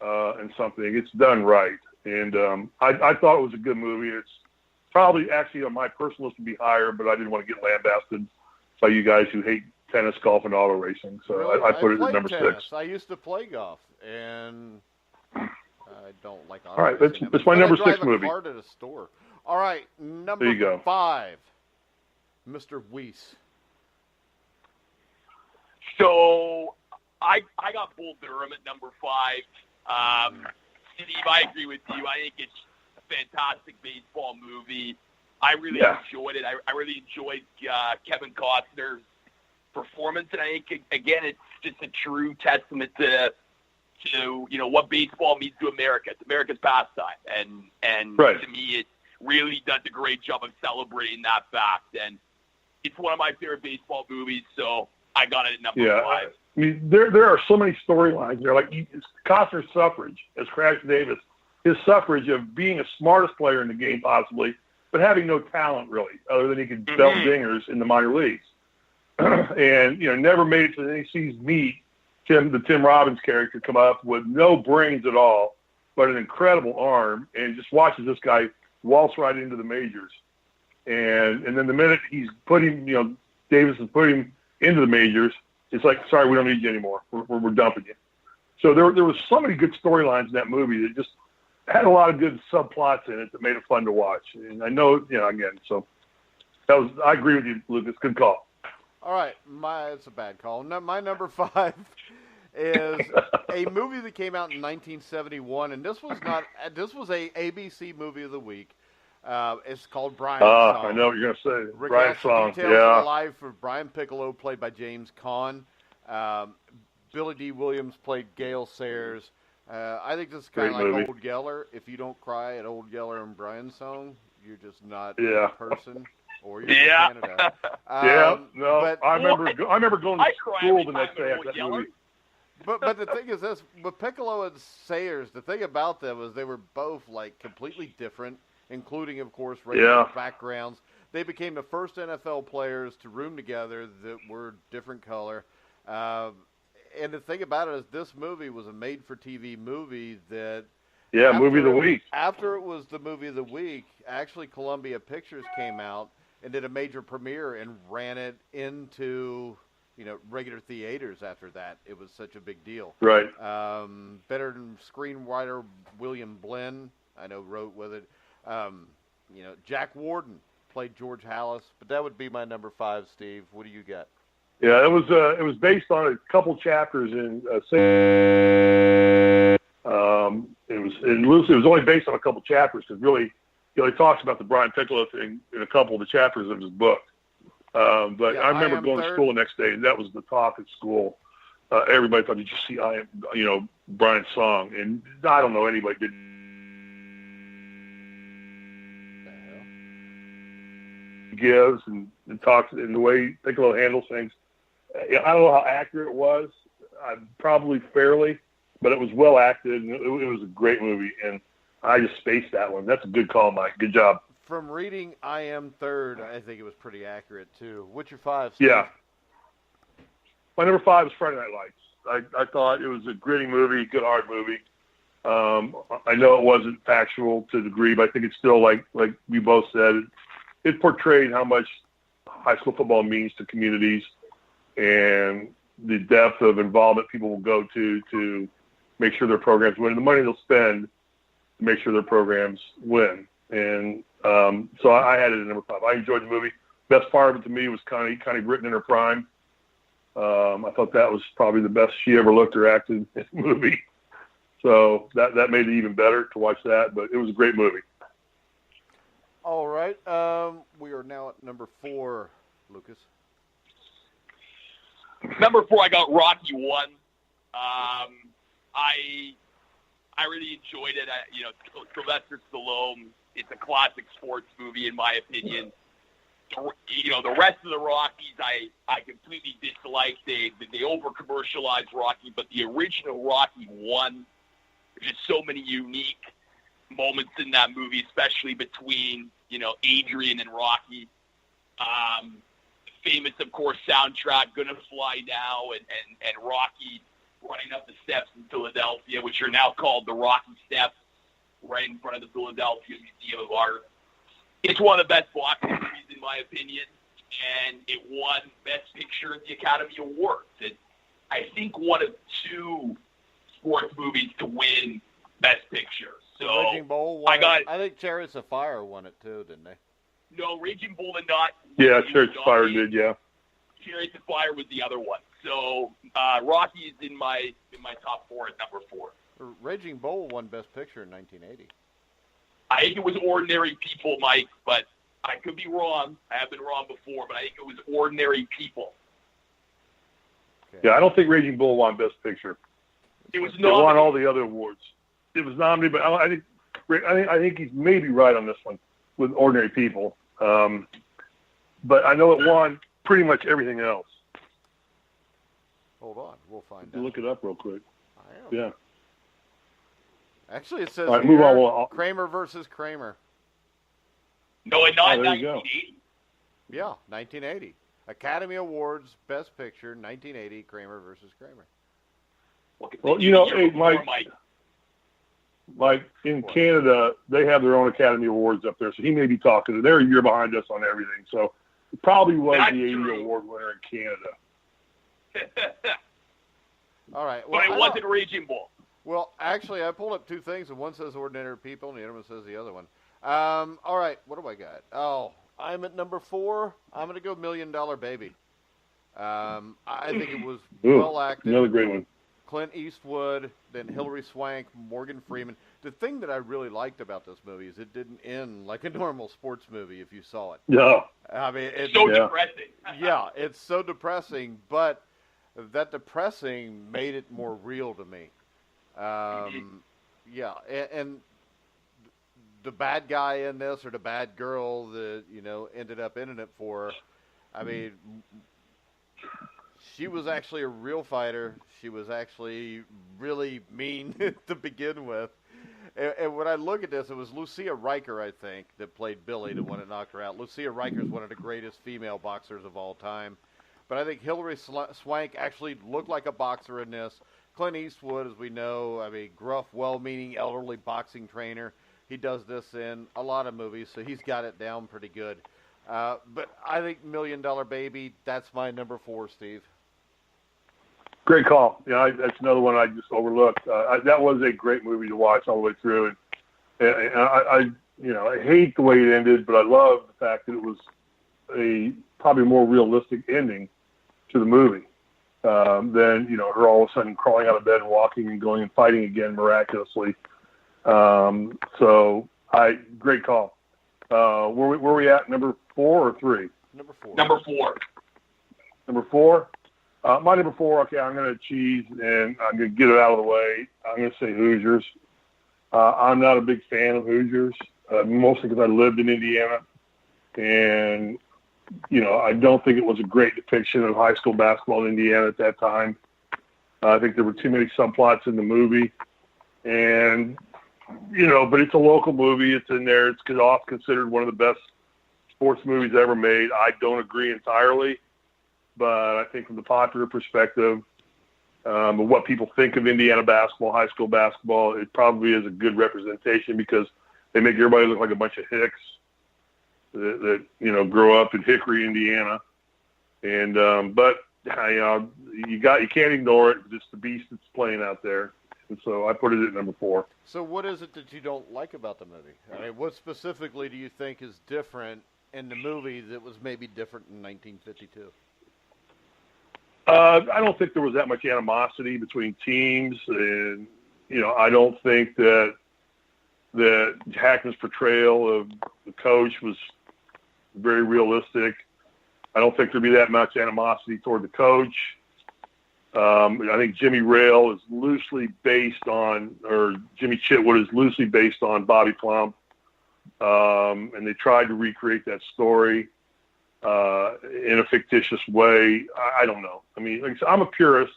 in something, it's done right. And I thought it was a good movie. It's probably actually on my personal list would be higher, but I didn't want to get lambasted by you guys who hate tennis, golf, and auto racing. So really? I put it at number tennis. 6. I used to play golf, and I don't like auto All right, racing. that's my number 6 movie. I drive a cart at a store. All right, number there you go. 5, Mr. Weese. So I got Bull Durham at number 5. Steve, I agree with you. I think it's a fantastic baseball movie. I really enjoyed it. I really enjoyed Kevin Costner's performance, and I think again it's just a true testament to what baseball means to America. It's America's pastime, and to me it really does a great job of celebrating that fact. And it's one of my favorite baseball movies, so I got it at number 5. I mean, there are so many storylines there. Like Costner's suffrage as Crash Davis, his suffrage of being the smartest player in the game possibly, but having no talent really, other than he could belt dingers in the minor leagues. And, never made it to any season meet. The Tim Robbins character come up with no brains at all, but an incredible arm, and just watches this guy waltz right into the majors. And then the minute he's put him, Davis has put him into the majors, it's like, sorry, we don't need you anymore. We're dumping you. So there was so many good storylines in that movie that just had a lot of good subplots in it that made it fun to watch. And I know, again, so I agree with you, Lucas. Good call. All right, it's a bad call. My number 5 is a movie that came out in 1971, and this was a ABC movie of the week. It's called Brian's Song. I know what you're going to say. Brian's Song. Details of the life of Brian Piccolo, played by James Caan. Billy D. Williams played Gale Sayers. I think this is kind of like movie. Old Yeller. If you don't cry at Old Yeller and Brian's Song, you're just not a person. Or you're in Canada. I remember going to school the next day after that movie. But the thing is this, with Piccolo and Sayers, the thing about them was they were both like completely different, including, of course, racial backgrounds. They became the first NFL players to room together that were different color. And the thing about it is this movie was a made-for-TV movie that... Yeah, movie of the week. After it was the movie of the week, actually Columbia Pictures came out and did a major premiere and ran it into... regular theaters after that. It was such a big deal. Right. Better than screenwriter William Blinn, I know, wrote with it. Jack Warden played George Hallis, but that would be my number 5, Steve. What do you got? Yeah, it was based on a couple chapters in it was only based on a couple chapters because really, he talks about the Brian Piccolo thing in a couple of the chapters of his book. But I remember going to school the next day, and that was the talk at school. Everybody thought, did you see Brian's song? And I don't know anybody did. Gives and talks and the way Piccolo handles things. I don't know how accurate it was. Probably fairly, but it was well acted, and it was a great movie. And I just spaced that one. That's a good call, Mike. Good job. From reading I Am Third, I think it was pretty accurate, too. What's your 5, Steve? Yeah. My number 5 was Friday Night Lights. I thought it was a gritty movie, good, hard movie. I know it wasn't factual to a degree, but I think it's still, like we both said, it portrayed how much high school football means to communities and the depth of involvement people will go to make sure their programs win, and the money they'll spend to make sure their programs win. And so I had it at number 5. I enjoyed the movie. Best part of it to me was Connie Britton in her prime. I thought that was probably the best she ever looked or acted in the movie. So that made it even better to watch that, but it was a great movie. All right. We are now at number 4, Lucas. Number 4, I got Rocky 1. I really enjoyed it. Sylvester Stallone. It's a classic sports movie, in my opinion. The rest of the Rockies, I completely dislike. They over-commercialized Rocky, but the original Rocky 1, there's just so many unique moments in that movie, especially between, Adrian and Rocky. famous, of course, soundtrack, Gonna Fly Now, and Rocky running up the steps in Philadelphia, which are now called the Rocky Steps, right in front of the Philadelphia Museum of Art. It's one of the best boxing movies, in my opinion, and it won Best Picture at the Academy Awards. It's, I think, one of two sports movies to win Best Picture. So Raging Bull won I think Chariots of Fire won it too, didn't they? No, Raging Bull did not. Yeah, Chariots of Fire did, yeah. Chariots of Fire was the other one. So Rocky is in my top four at number 4. Raging Bull won Best Picture in 1980. I think it was Ordinary People, Mike, but I could be wrong. I have been wrong before, but I think it was Ordinary People. Okay. Yeah, I don't think Raging Bull won Best Picture. It was It won all the other awards. It was nominated, but I think he's maybe right on this one with Ordinary People. But I know it won pretty much everything else. Hold on, we'll find out. Look it up real quick. I am. Yeah. Actually, it says all right, here, move on. Kramer versus Kramer. No, and not there you 1980. Yeah, 1980. Academy Awards, Best Picture, 1980, Kramer versus Kramer. Well, you know, hey, Mike, in Canada, they have their own Academy Awards up there, so he may be talking. They're a year behind us on everything, so it probably was That's the 80 true. award winner in Canada. All right. Well, But it wasn't Raging Bull. Well, actually, I pulled up two things, and one says Ordinary People, and the other one says the other one. All right, what do I got? Oh, I'm at number 4. I'm going to go $1 Million Baby. I think it was well acted. Another great one. Clint Eastwood, then Hilary Swank, Morgan Freeman. The thing that I really liked about this movie is it didn't end like a normal sports movie if you saw it. Yeah. I mean, it's So depressing. yeah, it's so depressing, but that depressing made it more real to me. Yeah, and the bad guy in this or the bad girl that, you know, ended up ending it for her, I mean, she was actually a real fighter. She was actually really mean to begin with. And when I look at this, it was Lucia Riker, I think, that played Billy, the one that knocked her out. Lucia Riker is one of the greatest female boxers of all time. But I think Hilary Swank actually looked like a boxer in this. Clint Eastwood, as we know, I mean, gruff, well-meaning, elderly boxing trainer. He does this in a lot of movies, so he's got it down pretty good. But I think $1 Million Baby, that's my number 4, Steve. Great call. Yeah, that's another one I just overlooked. That was a great movie to watch all the way through, and I hate the way it ended, but I love the fact that it was a probably more realistic ending to the movie than her all of a sudden crawling out of bed and walking and going and fighting again miraculously. So great call. Where we at? Number 4 or 3? Number 4. Number 4. Number 4. My number 4, okay, I'm going to cheese, and I'm going to get it out of the way. I'm going to say Hoosiers. I'm not a big fan of Hoosiers, mostly because I lived in Indiana. And, I don't think it was a great depiction of high school basketball in Indiana at that time. I think there were too many subplots in the movie. And, but it's a local movie. It's in there. It's often considered one of the best sports movies ever made. I don't agree entirely. But I think from the popular perspective of what people think of Indiana basketball, high school basketball, it probably is a good representation because they make everybody look like a bunch of hicks that grow up in Hickory, Indiana. And but you can't ignore it. It's the beast that's playing out there. And so I put it at number 4. So what is it that you don't like about the movie? I mean, what specifically do you think is different in the movie that was maybe different in 1952? I don't think there was that much animosity between teams, and I don't think that Hackman's portrayal of the coach was very realistic. I don't think there'd be that much animosity toward the coach. I think Jimmy Rail is loosely based on, or Jimmy Chitwood is loosely based on Bobby Plump, and they tried to recreate that story in a fictitious way. I don't know. I mean, like I said, I'm a purist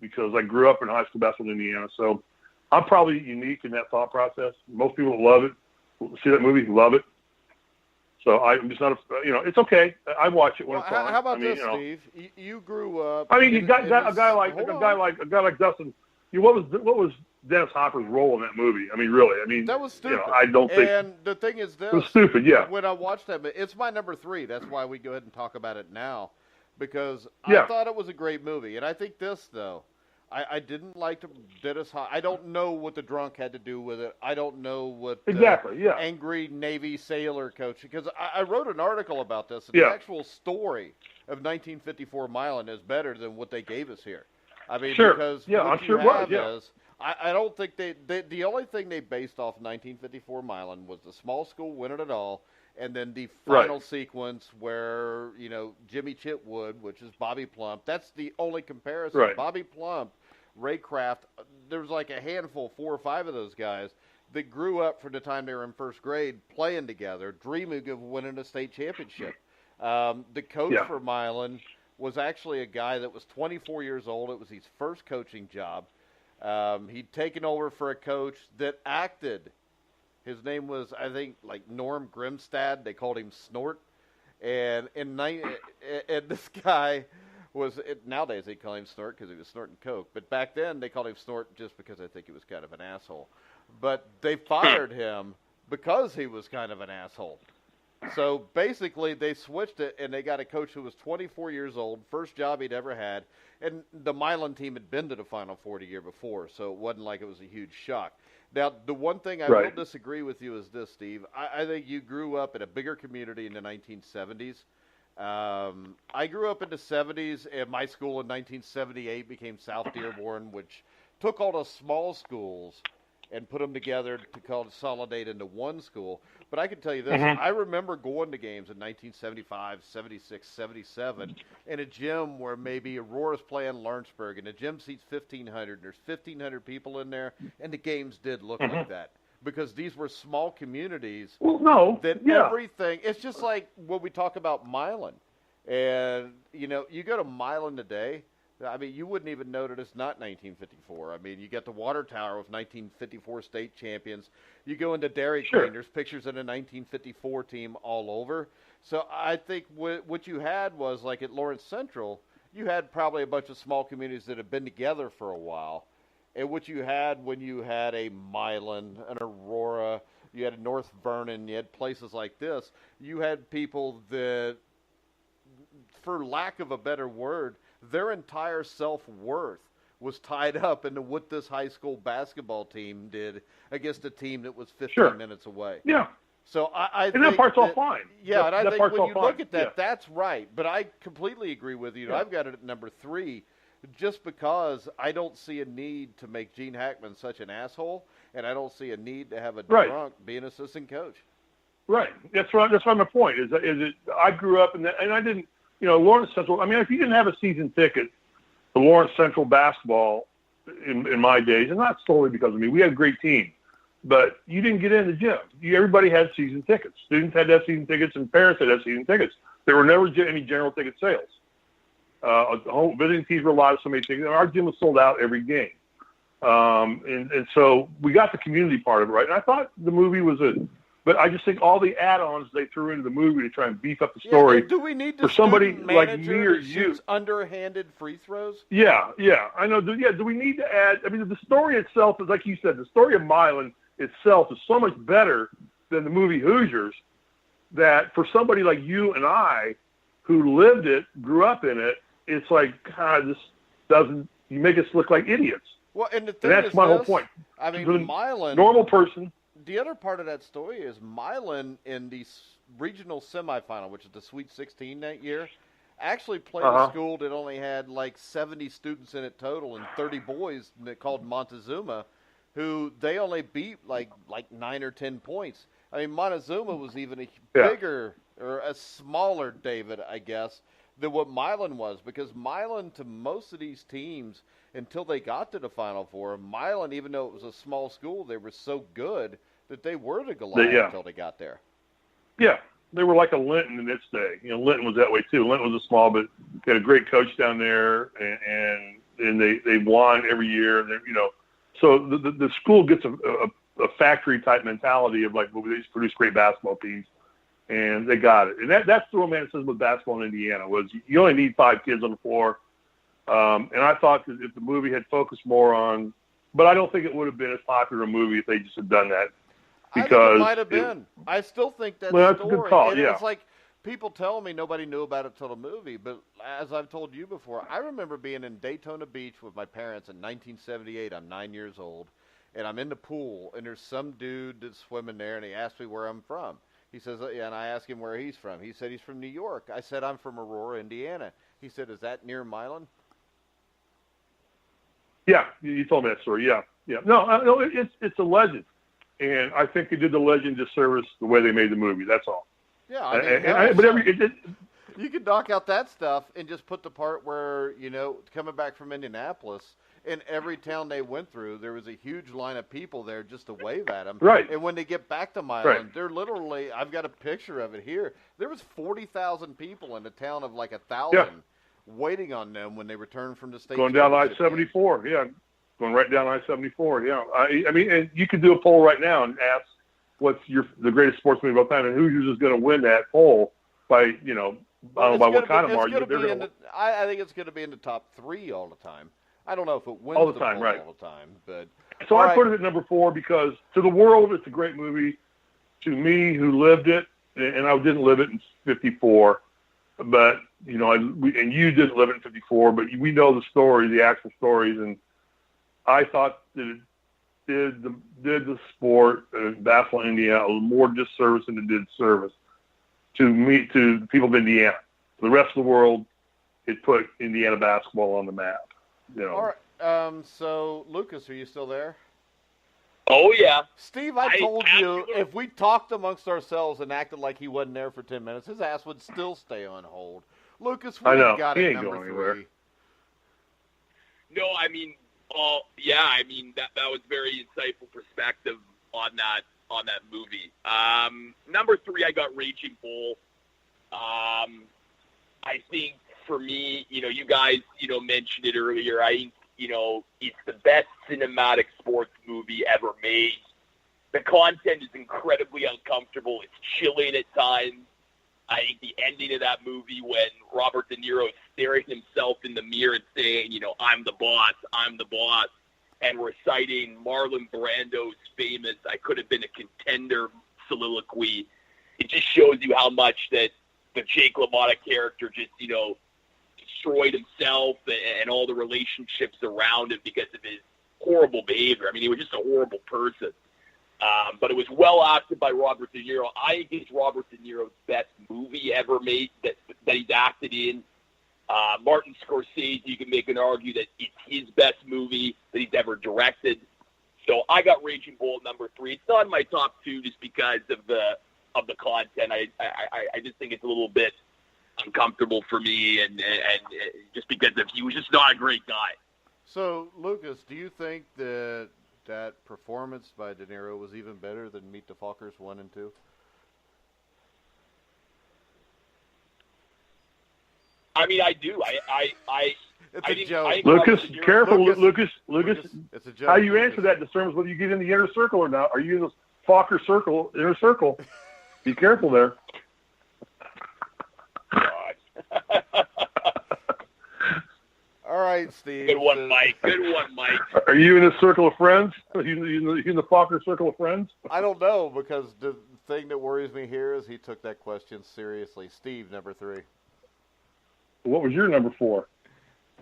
because I grew up in high school basketball in Indiana, so I'm probably unique in that thought process. Most people love it, see that movie, love it. So I'm just not it's okay. I watch it when it's on. How about I mean, this, Steve? You grew up. I mean, you got a guy like Dustin. What was Dennis Hopper's role in that movie? I mean, really. I mean, that was stupid. I don't think. And the thing is, this it was stupid. Yeah. When I watched that, it's my number 3. That's why we go ahead and talk about it now, because Yeah. I thought it was a great movie. And I think this, though, I didn't like Dennis Hopper. I don't know what the drunk had to do with it. I don't know what Exactly. Yeah. angry Navy sailor coach, because I wrote an article about this, and Yeah. the actual story of 1954 Milan is better than what they gave us here. I mean, Sure. because Yeah, what I'm you sure it was, have yeah. is, I don't think the only thing they based off 1954 Milan was the small school winning it all, and then the final sequence where, Jimmy Chitwood, which is Bobby Plump, that's the only comparison. Right. Bobby Plump, Ray Kraft, there was like a handful, 4 or 5 of those guys that grew up from the time they were in first grade playing together, dreaming of winning a state championship. The coach for Milan was actually a guy that was 24 years old. It was his first coaching job. He'd taken over for a coach that acted. His name was, I think, like Norm Grimstad. They called him Snort. And this guy was, nowadays they call him Snort because he was snorting coke. But back then they called him Snort just because I think he was kind of an asshole. But they fired him because he was kind of an asshole. So basically they switched it, and they got a coach who was 24 years old, first job he'd ever had. And the Milan team had been to the Final Four the year before, so it wasn't like it was a huge shock. Now, the one thing I will disagree with you is this, Steve. I think you grew up in a bigger community in the 1970s. I grew up in the 70s, and my school in 1978 became South Dearborn, which took all the small schools and put them together to consolidate into one school. But I can tell you this, I remember going to games in 1975, 76, 77 in a gym where maybe Aurora's playing Lawrenceburg, and the gym seats 1,500, and there's 1,500 people in there, and the games did look like that. Because these were small communities. Well, no. Everything, it's just like when we talk about Milan. And, you go to Milan today, I mean, you wouldn't even know that it's not 1954. I mean, you got the water tower with 1954 state champions. You go into Dairy Queen, there's pictures of the 1954 team all over. So I think what you had was, like at Lawrence Central, you had probably a bunch of small communities that have been together for a while. And what you had when you had a Milan, an Aurora, you had a North Vernon, you had places like this, you had people that, for lack of a better word, their entire self-worth was tied up into what this high school basketball team did against a team that was 15 minutes away. Yeah. So I think that part's all fine. Yeah, and I think when you look at that, yeah. that's right. But I completely agree with you. Yeah. I've got it at number 3 just because I don't see a need to make Gene Hackman such an asshole, and I don't see a need to have a drunk be an assistant coach. Right. That's right my point. Is it? I grew up in that, and I didn't. Lawrence Central, I mean, if you didn't have a season ticket to Lawrence Central basketball in my days, and not solely because of me, we had a great team, but you didn't get in the gym. Everybody had season tickets. Students had to have season tickets, and parents had to have season tickets. There were never any general ticket sales. Visiting teams were allowed so many tickets, and our gym was sold out every game. And so we got the community part of it right. And I thought the movie was but I just think all the add-ons they threw into the movie to try and beef up the story. Do we need for somebody like me or you? Underhanded free throws? Yeah, I know. Do we need to add? I mean, the story itself is, like you said, the story of Milan itself is so much better than the movie Hoosiers. That for somebody like you and I, who lived it, grew up in it, it's like, God, this doesn't. You make us look like idiots. Well, and that's my whole point. I mean, Milan, normal person. The other part of that story is Milan in the regional semifinal, which is the Sweet 16 that year, actually played a school that only had like 70 students in it total and 30 boys called Montezuma, who they only beat like 9 or 10 points. I mean, Montezuma was even a bigger or a smaller David, I guess, than what Milan was, because Milan, to most of these teams, until they got to the Final Four, Milan, even though it was a small school, they were so good that they were the Goliath until they got there. Yeah, they were like a Linton in its day. Linton was that way too. Linton was a small, but they had a great coach down there, and they won every year. So the school gets a factory type mentality of like, well, they just produce great basketball teams. and they got it. And that's the romanticism with basketball in Indiana, was you only need 5 kids on the floor. And I thought that if the movie had focused more on, but I don't think it would have been as popular a movie if they just had done that. Because I think it might have been. I still think that well, story. that's a good call, and yeah. it's like people tell me nobody knew about it till the movie, but as I've told you before, I remember being in Daytona Beach with my parents in 1978. I'm 9 years old, and I'm in the pool, and there's some dude that's swimming there, and he asked me where I'm from. He says, yeah, and I asked him where he's from. He said he's from New York. I said, I'm from Aurora, Indiana. He said, is that near Milan? Yeah, you told me that story. Yeah. No, it's a legend, and I think they did the legend disservice the way they made the movie. That's all. Yeah, I mean, but you could knock out that stuff and just put the part where, coming back from Indianapolis, in every town they went through, there was a huge line of people there just to wave at them. Right. And when they get back to Milan, right. They're literally, I've got a picture of it here, there was 40,000 people in a town of like 1,000 waiting on them when they returned from the state. Going down I-74, yeah. Going right down I-74, yeah. I mean, and you could do a poll right now and ask what's the greatest sports movie of all time, and who's just going to win that poll by, I don't know by what kind of margin. I think it's going to be in the top 3 all the time. I don't know if it wins all the time, poll right. all the time, but so I put it at number 4 because to the world it's a great movie. To me, who lived it, and I didn't live it in '54, but and you didn't live it in '54, but we know the story, the actual stories, and I thought that it did the sport of basketball in Indiana more disservice than it did service to the people of Indiana. The rest of the world, it put Indiana basketball on the map. All right. So, Lucas, are you still there? Oh, yeah. Steve, I told you if we talked amongst ourselves and acted like he wasn't there for 10 minutes, his ass would still stay on hold. Lucas, we got it number 3. No, I mean, that was very insightful perspective on that movie. Number 3, I got Raging Bull. I think for me, you guys, mentioned it earlier. I think, it's the best cinematic sports movie ever made. The content is incredibly uncomfortable. It's chilling at times. I think the ending of that movie when Robert De Niro is staring himself in the mirror and saying, I'm the boss, and reciting Marlon Brando's famous "I could have been a contender" soliloquy. It just shows you how much that the Jake LaMotta character just, destroyed himself and all the relationships around him because of his horrible behavior. I mean, he was just a horrible person. But it was well acted by Robert De Niro. I think it's Robert De Niro's best movie ever made that he's acted in. Martin Scorsese, you can make an argument that it's his best movie that he's ever directed. So I got Raging Bull at number 3. It's not in my top 2 just because of the content. I just think it's a little bit uncomfortable for me, and just because he was just not a great guy. So, Lucas, do you think that performance by De Niro was even better than Meet the Fockers 1 and 2? I mean, I do. It's a joke. Lucas, careful, Lucas. It's a joke. How you answer that determines whether you get in the inner circle or not. Are you in the Fokker circle, inner circle? Be careful there. All right, Steve. Good one, Mike. Are you in a circle of friends? Are you in the Fokker circle of friends? I don't know, because the thing that worries me here is he took that question seriously. Steve, number 3. What was your number 4?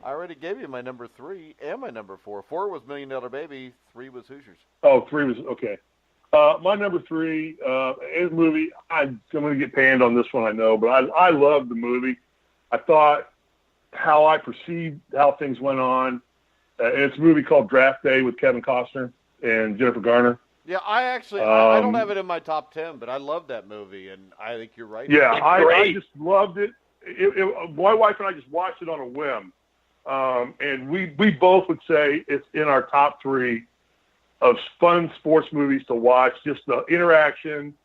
I already gave you my number 3 and my number 4. 4 was $1 Million Baby. 3 was Hoosiers. Oh, 3 was okay. My number 3 is a movie. I'm going to get panned on this one, I know, but I loved the movie. I thought how I perceived how things went on. And it's a movie called Draft Day with Kevin Costner and Jennifer Garner. Yeah, I don't have it in my top 10, but I love that movie, and I think you're right. Yeah, I just loved it. My wife and I just watched it on a whim. And we both would say it's in our top 3 of fun sports movies to watch. Just the interaction,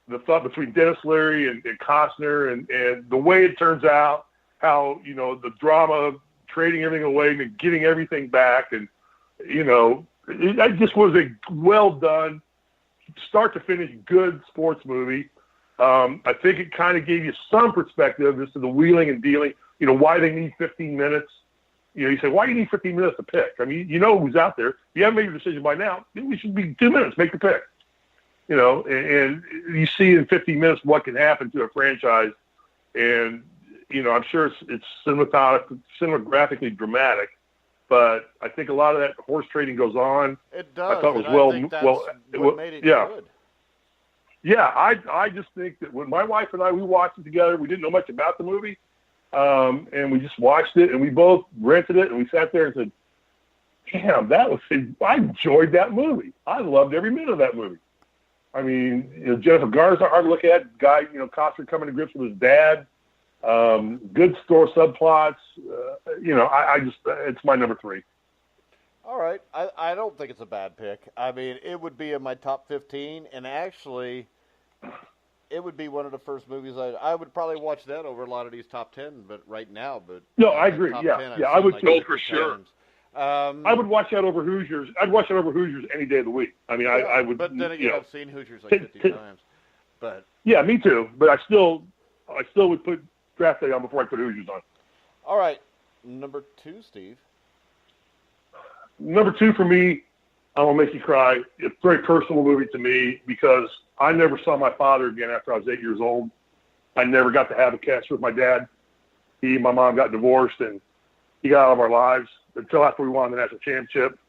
the thought between Dennis Leary and Costner, and the way it turns out, how, the drama of trading everything away and getting everything back. And, it just was a well done, start to finish, good sports movie. I think it kind of gave you some perspective as to the wheeling and dealing, why they need 15 minutes. You say, why do you need 15 minutes to pick? I mean, you know who's out there. If you haven't made your decision by now, it should be 2 minutes, make the pick. And you see in 15 minutes what can happen to a franchise. And, I'm sure it's cinematographically dramatic, but I think a lot of that horse trading goes on. It does. I thought it was what made it good. Yeah, I just think that when my wife and we watched it together, we didn't know much about the movie, and we just watched it, and we both rented it, and we sat there and said, damn, I enjoyed that movie. I loved every minute of that movie. I mean, Jennifer Garner's not hard to look at. Guy, Costner coming to grips with his dad. Good store subplots. It's my number 3. All right. I don't think it's a bad pick. I mean, it would be in my top 15, and actually, it would be one of the first movies I would probably watch that over a lot of these top 10, but right now. But no, I agree. Yeah, 10, I would go for sure. I would watch that over Hoosiers. I'd watch that over Hoosiers any day of the week. I mean, yeah, I would. But then again, I've seen Hoosiers like 50 times. But yeah, me too. But I still would put Draft Day on before I put Hoosiers on. All right, number 2, Steve. Number 2 for me, I'm gonna make you cry. It's a very personal movie to me because I never saw my father again after I was 8 years old. I never got to have a catch with my dad. He and my mom got divorced, and he got out of our lives until after we won the national championship.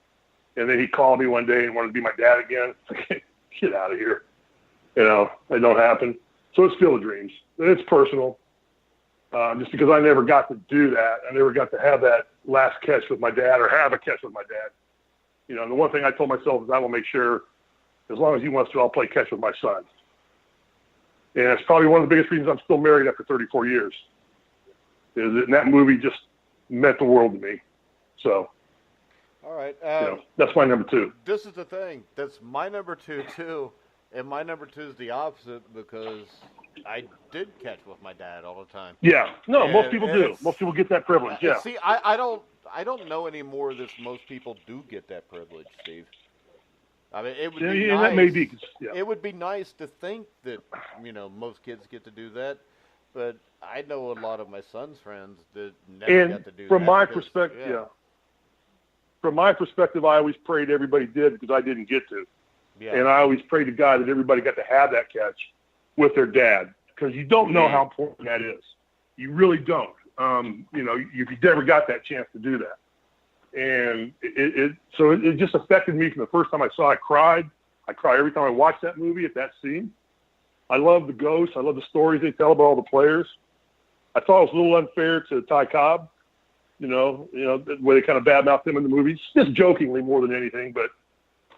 And then he called me one day and wanted to be my dad again. Get out of here. It don't happen. So it's Field of Dreams. It's personal. Just because I never got to do that. I never got to have that last catch with my dad or have a catch with my dad. The one thing I told myself is I will make sure, as long as he wants to, I'll play catch with my son. And it's probably one of the biggest reasons I'm still married after 34 years. And that movie just meant the world to me. So, all right, that's my number 2. This is the thing. That's my number 2 too, and my number 2 is the opposite because I did catch with my dad all the time. Yeah, no, most people do. Most people get that privilege. Yeah. See, I don't know anymore that most people do get that privilege, Steve. I mean, it would be nice. That may be. Yeah. It would be nice to think that most kids get to do that. But I know a lot of my son's friends that never got to do that. From my perspective, From my perspective, I always prayed everybody did because I didn't get to. Yeah. And I always prayed to God that everybody got to have that catch with their dad because you don't know how important that is. You really don't. If you never got that chance to do that. And it just affected me from the first time I saw it. I cry every time I watch that movie at that scene. I love the ghosts. I love the stories they tell about all the players. I thought it was a little unfair to Ty Cobb, the way they kind of badmouthed him in the movie, just jokingly more than anything. But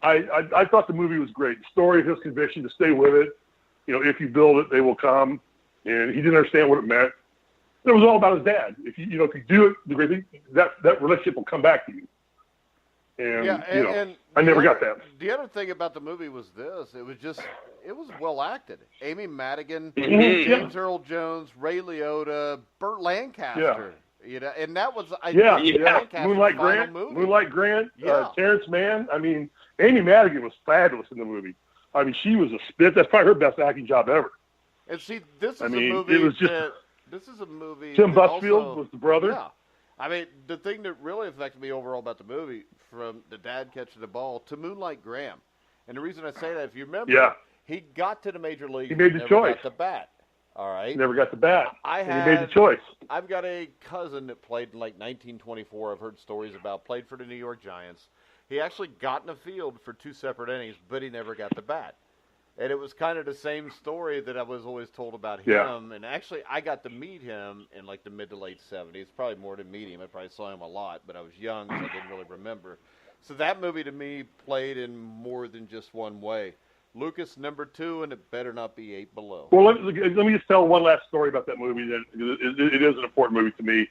I thought the movie was great. The story of his conviction to stay with it, if you build it, they will come. And he didn't understand what it meant. It was all about his dad. If you do it, the great thing, that relationship will come back to you. And, I never got that. The other thing about the movie was this. It was well acted. Amy Madigan, Mm-hmm. James Earl Jones, Ray Liotta, Burt Lancaster. And that was Moonlight Grant, Terrence Mann. I mean, Amy Madigan was fabulous in the movie. I mean, she was a spit. That's probably her best acting job ever. And see, this is a movie. This is a movie. Tim Busfield was the brother. Yeah. I mean, the thing that really affected me overall about the movie, from the dad catching the ball to Moonlight Graham, and the reason I say that, if you remember, he got to the major league. He made the choice. Got the bat. All right. Never got the bat. He made the choice. I've got a cousin that played in like 1924. I've heard stories about. Played for the New York Giants. He actually got in the field for 2 separate innings, but he never got the bat. And it was kind of the same story that I was always told about him. Yeah. And actually, I got to meet him in like the mid to late 70s. Probably more than meet him. I probably saw him a lot, but I was young, so I didn't really remember. So that movie to me played in more than just one way. Lucas, number 2, and it better not be 8 Below. Well, let me just tell one last story about that movie. Then it is an important movie to me.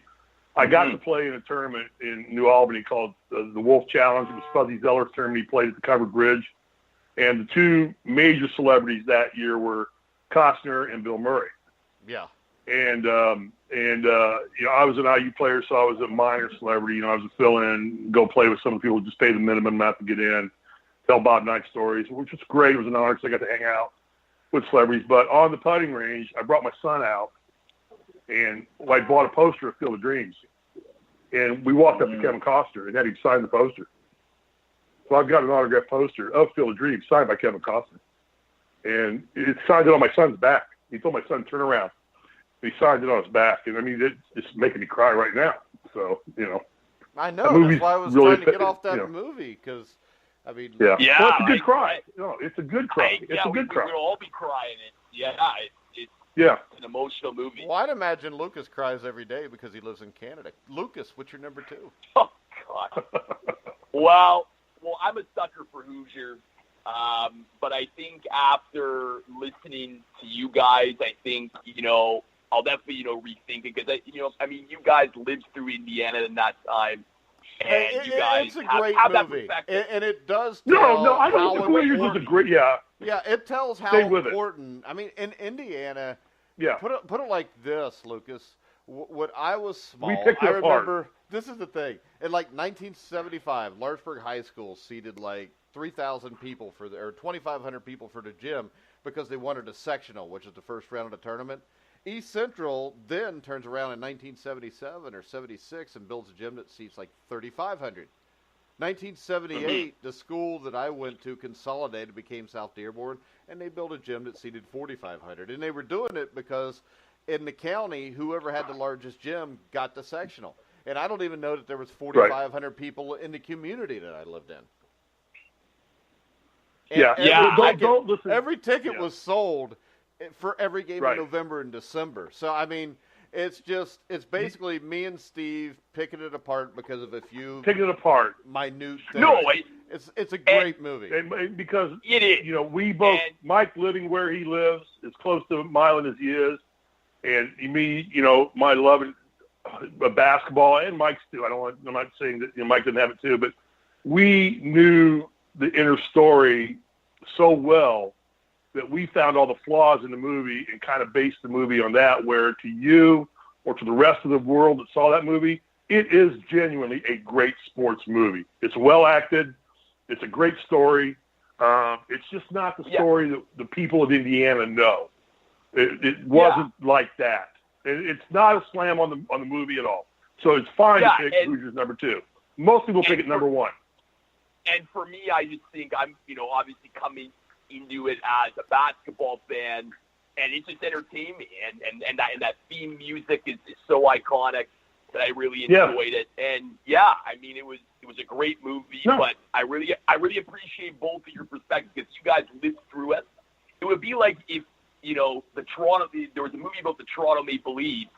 I got to play in a tournament in New Albany called the Wolf Challenge. It was Fuzzy Zeller's tournament. He played at the Covered Bridge. And the 2 major celebrities that year were Costner and Bill Murray. Yeah. And I was an IU player, so I was a minor celebrity. I was a fill-in, go play with some of the people who just pay the minimum amount to get in, tell Bob Knight stories, which was great. It was an honor because I got to hang out. with celebrities, but on the putting range, I brought my son out, and I bought a poster of Field of Dreams. And we walked up to Kevin Costner and had him sign the poster. So I've got an autographed poster of Field of Dreams signed by Kevin Costner. And it signed it on my son's back. He told my son, turn around. And he signed it on his back. And, I mean, it's making me cry right now. So, you know. I know. That's why I was really trying to get off that movie because, I mean. Yeah. Yeah, well, it's a good cry. No, it's a good cry. It's a good cry. We'll all be crying. It's an emotional movie. Well, I'd imagine Lucas cries every day because he lives in Canada. Lucas, what's your number 2? Oh, God. Well, I'm a sucker for Hoosier. But I think after listening to you guys, I think, you know, I'll definitely, rethink it because, you guys lived through Indiana in that time. And you guys it's a great movie. And it does tell No, I don't think Hoosiers was a great, Yeah, it tells how important. I mean, in Indiana, put it like this, Lucas. When I was small, I remember, this is the thing. In like 1975, Lawrenceburg High School seated like 3,000 people or 2,500 people for the gym because they wanted a sectional, which is the first round of the tournament. East Central then turns around in 1977 or 76 and builds a gym that seats like 3,500. 1978, the school that I went to consolidated, became South Dearborn, and they built a gym that seated 4,500. And they were doing it because in the county, whoever had the largest gym got the sectional. And I don't even know that there was 4,500 people in the community that I lived in. And don't listen. Every ticket was sold for every game in November and December. So, I mean, it's basically me and Steve picking it apart because of a few minute things. No, it's a great movie. And because it is. You know, we both, Mike living where he lives, as close to Milan as he is, and me, you know, my love of basketball, and Mike's too. I'm not saying that Mike didn't have it too, but we knew the inner story so well that we found all the flaws in the movie and kind of based the movie on that, where to you or to the rest of the world that saw that movie, it is genuinely a great sports movie. It's well acted. It's a great story. It's just not the story that the people of Indiana know. It wasn't like that. It's not a slam on the movie at all. So it's fine to pick Hoosiers number 2. Most people pick it number 1. And for me, I just think I'm, obviously coming into it as a basketball fan, and it's just entertainment, and that theme music is so iconic that I really enjoyed it. And I mean, it was a great movie, but I really appreciate both of your perspectives because you guys lived through it. It would be like if there was a movie about the Toronto Maple Leafs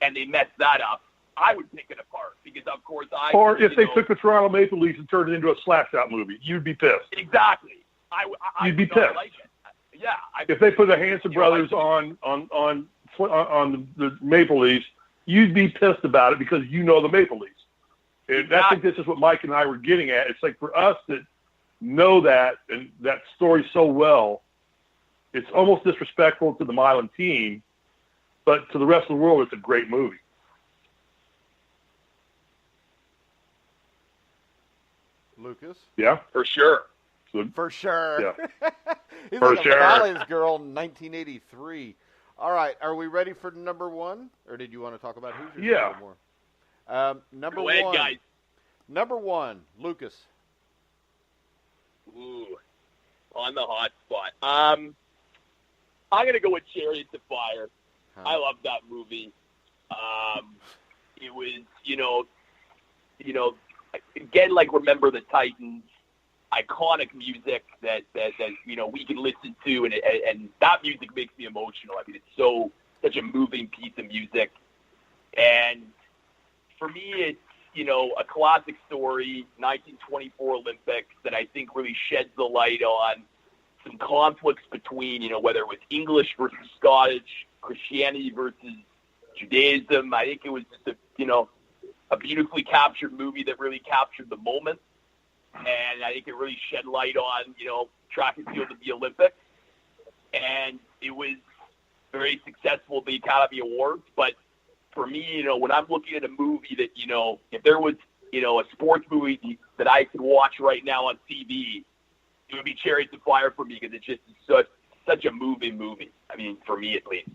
and they messed that up. I would pick it apart because, of course, Or if they took the Toronto Maple Leafs and turned it into a Slapshot movie, you'd be pissed. Exactly. You'd be pissed. Like it. Yeah. If they put the Hanson brothers on the Maple Leafs, you'd be pissed about it because you know the Maple Leafs. And I think this is what Mike and I were getting at. It's like for us that know that and that story so well, it's almost disrespectful to the Milan team, but to the rest of the world, it's a great movie. Lucas? Yeah? For sure. For sure. Yeah. He's For like sure. a Valley's Girl in 1983. All right, are we ready for number 1? Or did you want to talk about Hoosiers a little more? Number Go 1. ahead, guys. Number 1, Lucas. Ooh, on the hot spot. I'm going to go with Chariots of Fire. I love that movie. It was, again, like Remember the Titans, iconic music that we can listen to, and that music makes me emotional. I mean, it's such a moving piece of music. And for me, it's, a classic story, 1924 Olympics, that I think really sheds the light on some conflicts between, whether it was English versus Scottish, Christianity versus Judaism. I think it was just a beautifully captured movie that really captured the moment. And I think it really shed light on, track and field at the Olympics. And it was very successful at the Academy Awards. But for me, when I'm looking at a movie that, if there was, a sports movie that I could watch right now on TV, it would be Chariots of Fire for me because it's just such a moving movie. I mean, for me at least.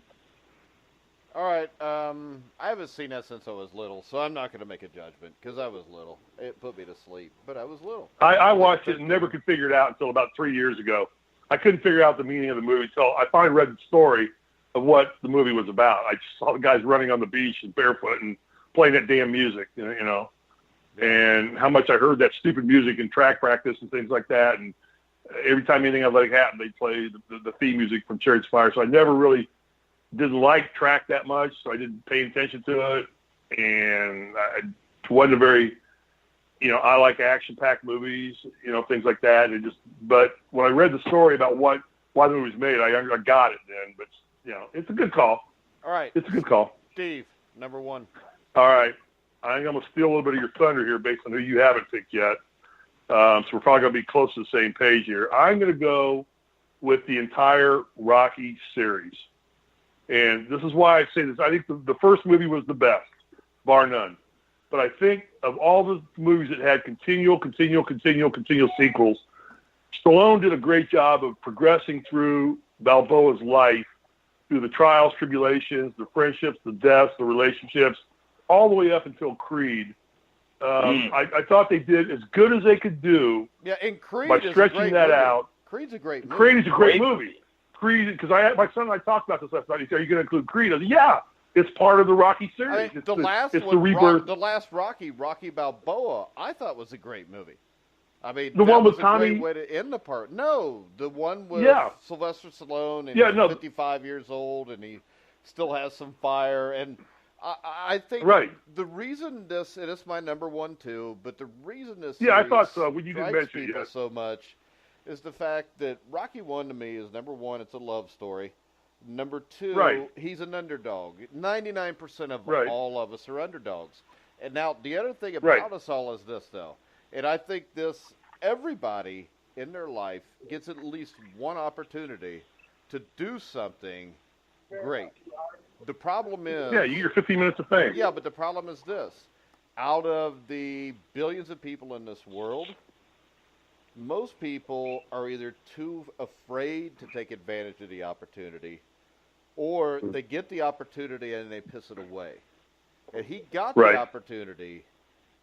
All right. I haven't seen that since I was little, so I'm not going to make a judgment because I was little. It put me to sleep, but I was little. I watched it and never could figure it out until about 3 years ago. I couldn't figure out the meaning of the movie until I finally read the story of what the movie was about. I just saw the guys running on the beach and barefoot and playing that damn music, you know, and how much I heard that stupid music in track practice and things like that. And every time anything athletic happened, they'd play the theme music from Chariots of Fire. So I never really didn't like track that much, so I didn't pay attention to it. And I wasn't a very, you know, I like action-packed movies, you know, things like that. But when I read the story about why the movie was made, I got it then. But, you know, it's a good call. All right. It's a good call. Steve, number one. All right. I think I'm going to steal a little bit of your thunder here based on who you haven't picked yet. So we're probably going to be close to the same page here. I'm going to go with the entire Rocky series. And this is why I say this. I think the first movie was the best, bar none. But I think of all the movies that had continual sequels, Stallone did a great job of progressing through Balboa's life, through the trials, tribulations, the friendships, the deaths, the relationships, all the way up until Creed. I thought they did as good as they could do. Yeah, and Creed by is stretching a great that movie. out. Creed's a great movie. Creed is a great movie. Creed, because my son and I talked about this last night. He said, "Are you going to include Creed?" I said, "Yeah, it's part of the Rocky series. I mean, It's the rebirth." The last Rocky Balboa, I thought was a great movie. I mean, the one with was Tommy. a great way to end the part. No, the one with Sylvester Stallone, and he's 55 years old, and he still has some fire. And I think the reason this, and it's my number one too, but the reason this I thought so when you didn't strikes mention people it so much is the fact that Rocky 1 to me is number one, it's a love story. Number two, he's an underdog. 99% of all of us are underdogs. And now the other thing about us all is this, though, and I think everybody in their life gets at least one opportunity to do something great. The problem is... Yeah, you get your 15 minutes of fame. Yeah, but the problem is this. Out of the billions of people in this world, most people are either too afraid to take advantage of the opportunity, or they get the opportunity and they piss it away. And he got the opportunity,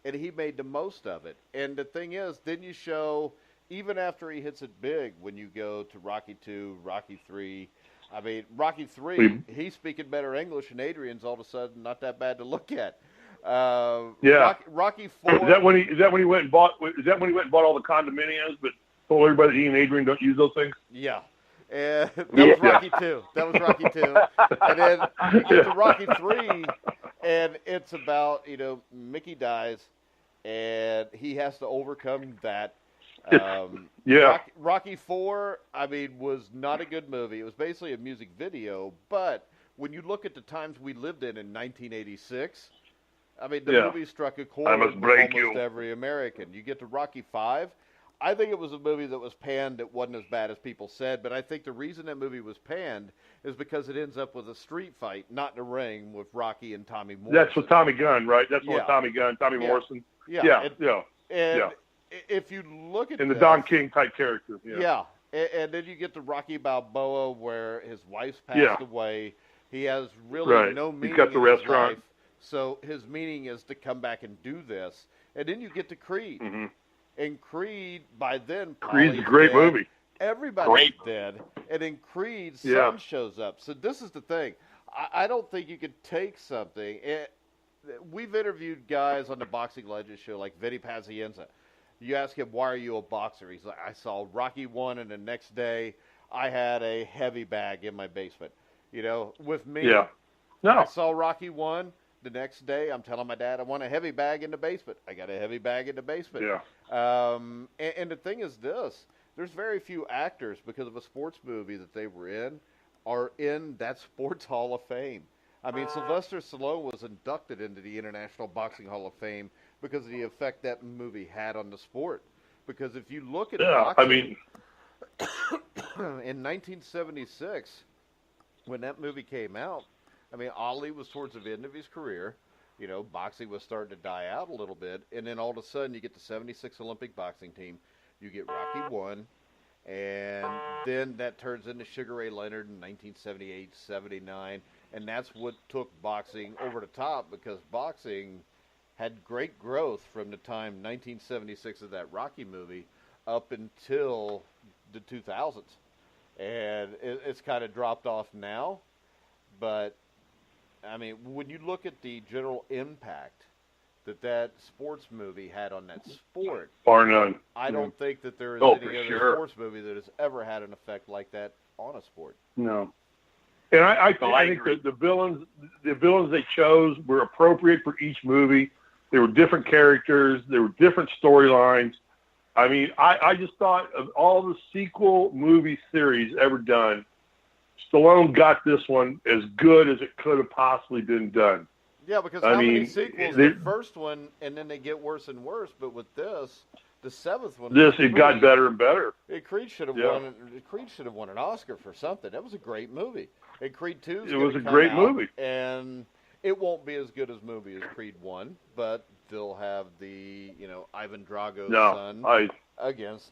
and he made the most of it. And the thing is, then you show, even after he hits it big, when you go to Rocky 2, Rocky 3, I mean, Rocky 3, he's speaking better English, and Adrian's all of a sudden not that bad to look at. Rocky 4. Is that when he went and bought all the condominiums, but told everybody that he and Adrian don't use those things? Yeah. And that was Rocky 2. That was Rocky 2. And then you get to Rocky 3, and it's about, Mickey dies, and he has to overcome that. Rocky 4, I mean, was not a good movie. It was basically a music video, but when you look at the times we lived in 1986, I mean, the movie struck a chord with almost every American. You get to Rocky 5, I think it was a movie that was panned that wasn't as bad as people said, but I think the reason that movie was panned is because it ends up with a street fight, not in a ring, with Rocky and Tommy Morrison. That's with Tommy Gunn, right? That's with Tommy Morrison. Yeah. If you look at the Don King type character. And then you get to Rocky Balboa, where his wife's passed away. He has really no meaning. He's got the restaurant. Life, so his meaning is to come back and do this. And then you get to Creed. Mm-hmm. And Creed, by then, Creed's a great movie. Everybody's dead. And then Creed's son shows up. So this is the thing. I don't think you could take something. We've interviewed guys on the Boxing Legends show like Vinny Pazienza. You ask him, why are you a boxer? He's like, I saw Rocky 1, and the next day I had a heavy bag in my basement. With me, I saw Rocky 1. The next day, I'm telling my dad, I want a heavy bag in the basement. I got a heavy bag in the basement. And the thing is this. There's very few actors, because of a sports movie that they were in, are in that Sports Hall of Fame. I mean, Sylvester Stallone was inducted into the International Boxing Hall of Fame because of the effect that movie had on the sport. Because if you look at boxing, in 1976, when that movie came out, I mean, Ali was towards the end of his career. Boxing was starting to die out a little bit. And then all of a sudden, you get the 76 Olympic boxing team. You get Rocky 1. And then that turns into Sugar Ray Leonard in 1978, 79, and that's what took boxing over the top, because boxing had great growth from the time 1976 of that Rocky movie up until the 2000s. And it's kind of dropped off now, but, I mean, when you look at the general impact that sports movie had on that sport, bar none. I don't think that there is Oh, any for other sure. sports movie that has ever had an effect like that on a sport. No. And I think that the villains they chose were appropriate for each movie. They were different characters. They were different storylines. I mean, I just thought of all the sequel movie series ever done, Stallone got this one as good as it could have possibly been done. Yeah, because how many sequels? The first one, and then they get worse and worse. But with this, the seventh one, it got better and better. Creed should have won. Creed should have won an Oscar for something. That was a great movie. And Creed 2 it was a great movie, and it won't be as good as movie as Creed 1, but they'll have the Ivan Drago's son against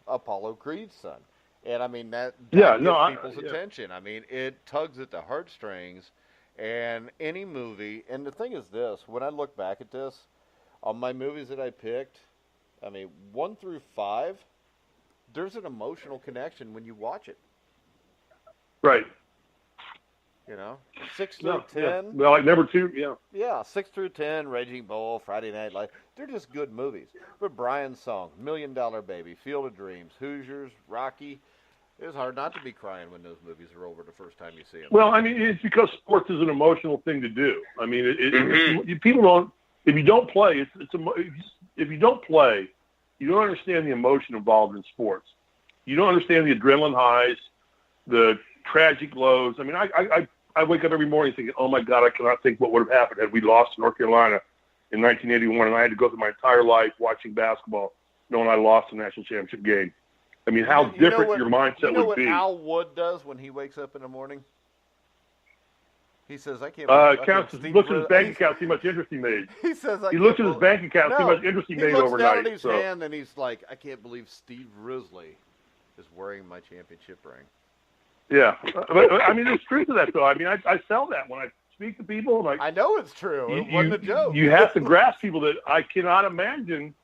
Apollo Creed's son, and I mean that gets people's attention. I mean, it tugs at the heartstrings. And any movie, and the thing is this, when I look back at this, on my movies that I picked, I mean, 1 through 5, there's an emotional connection when you watch it. Right. 6 through 10. Yeah. Well, like number 2, yeah. Yeah, 6 through 10, Raging Bull, Friday Night Lights, they're just good movies. But Brian's Song, $1 Million Baby, Field of Dreams, Hoosiers, Rocky, it's hard not to be crying when those movies are over the first time you see them. Well, I mean, it's because sports is an emotional thing to do. I mean, people don't. If you don't play, if you don't play, you don't understand the emotion involved in sports. You don't understand the adrenaline highs, the tragic lows. I mean, I wake up every morning thinking, oh my God, I cannot think what would have happened had we lost to North Carolina in 1981, and I had to go through my entire life watching basketball, knowing I lost the national championship game. I mean, how different your mindset would be. You know what Al Wood does when he wakes up in the morning? He says, "I can't." Looks at his bank account, see how much interest he made. He says, he looks at his bank account, see how much interest he made overnight. He looks down at his hand and he's like, "I can't believe Steve Risley is wearing my championship ring." Yeah, but I mean, there's truth to that, though. I mean, I sell that when I speak to people. Like, I know it's true. It wasn't a joke. You have to grasp people that I cannot imagine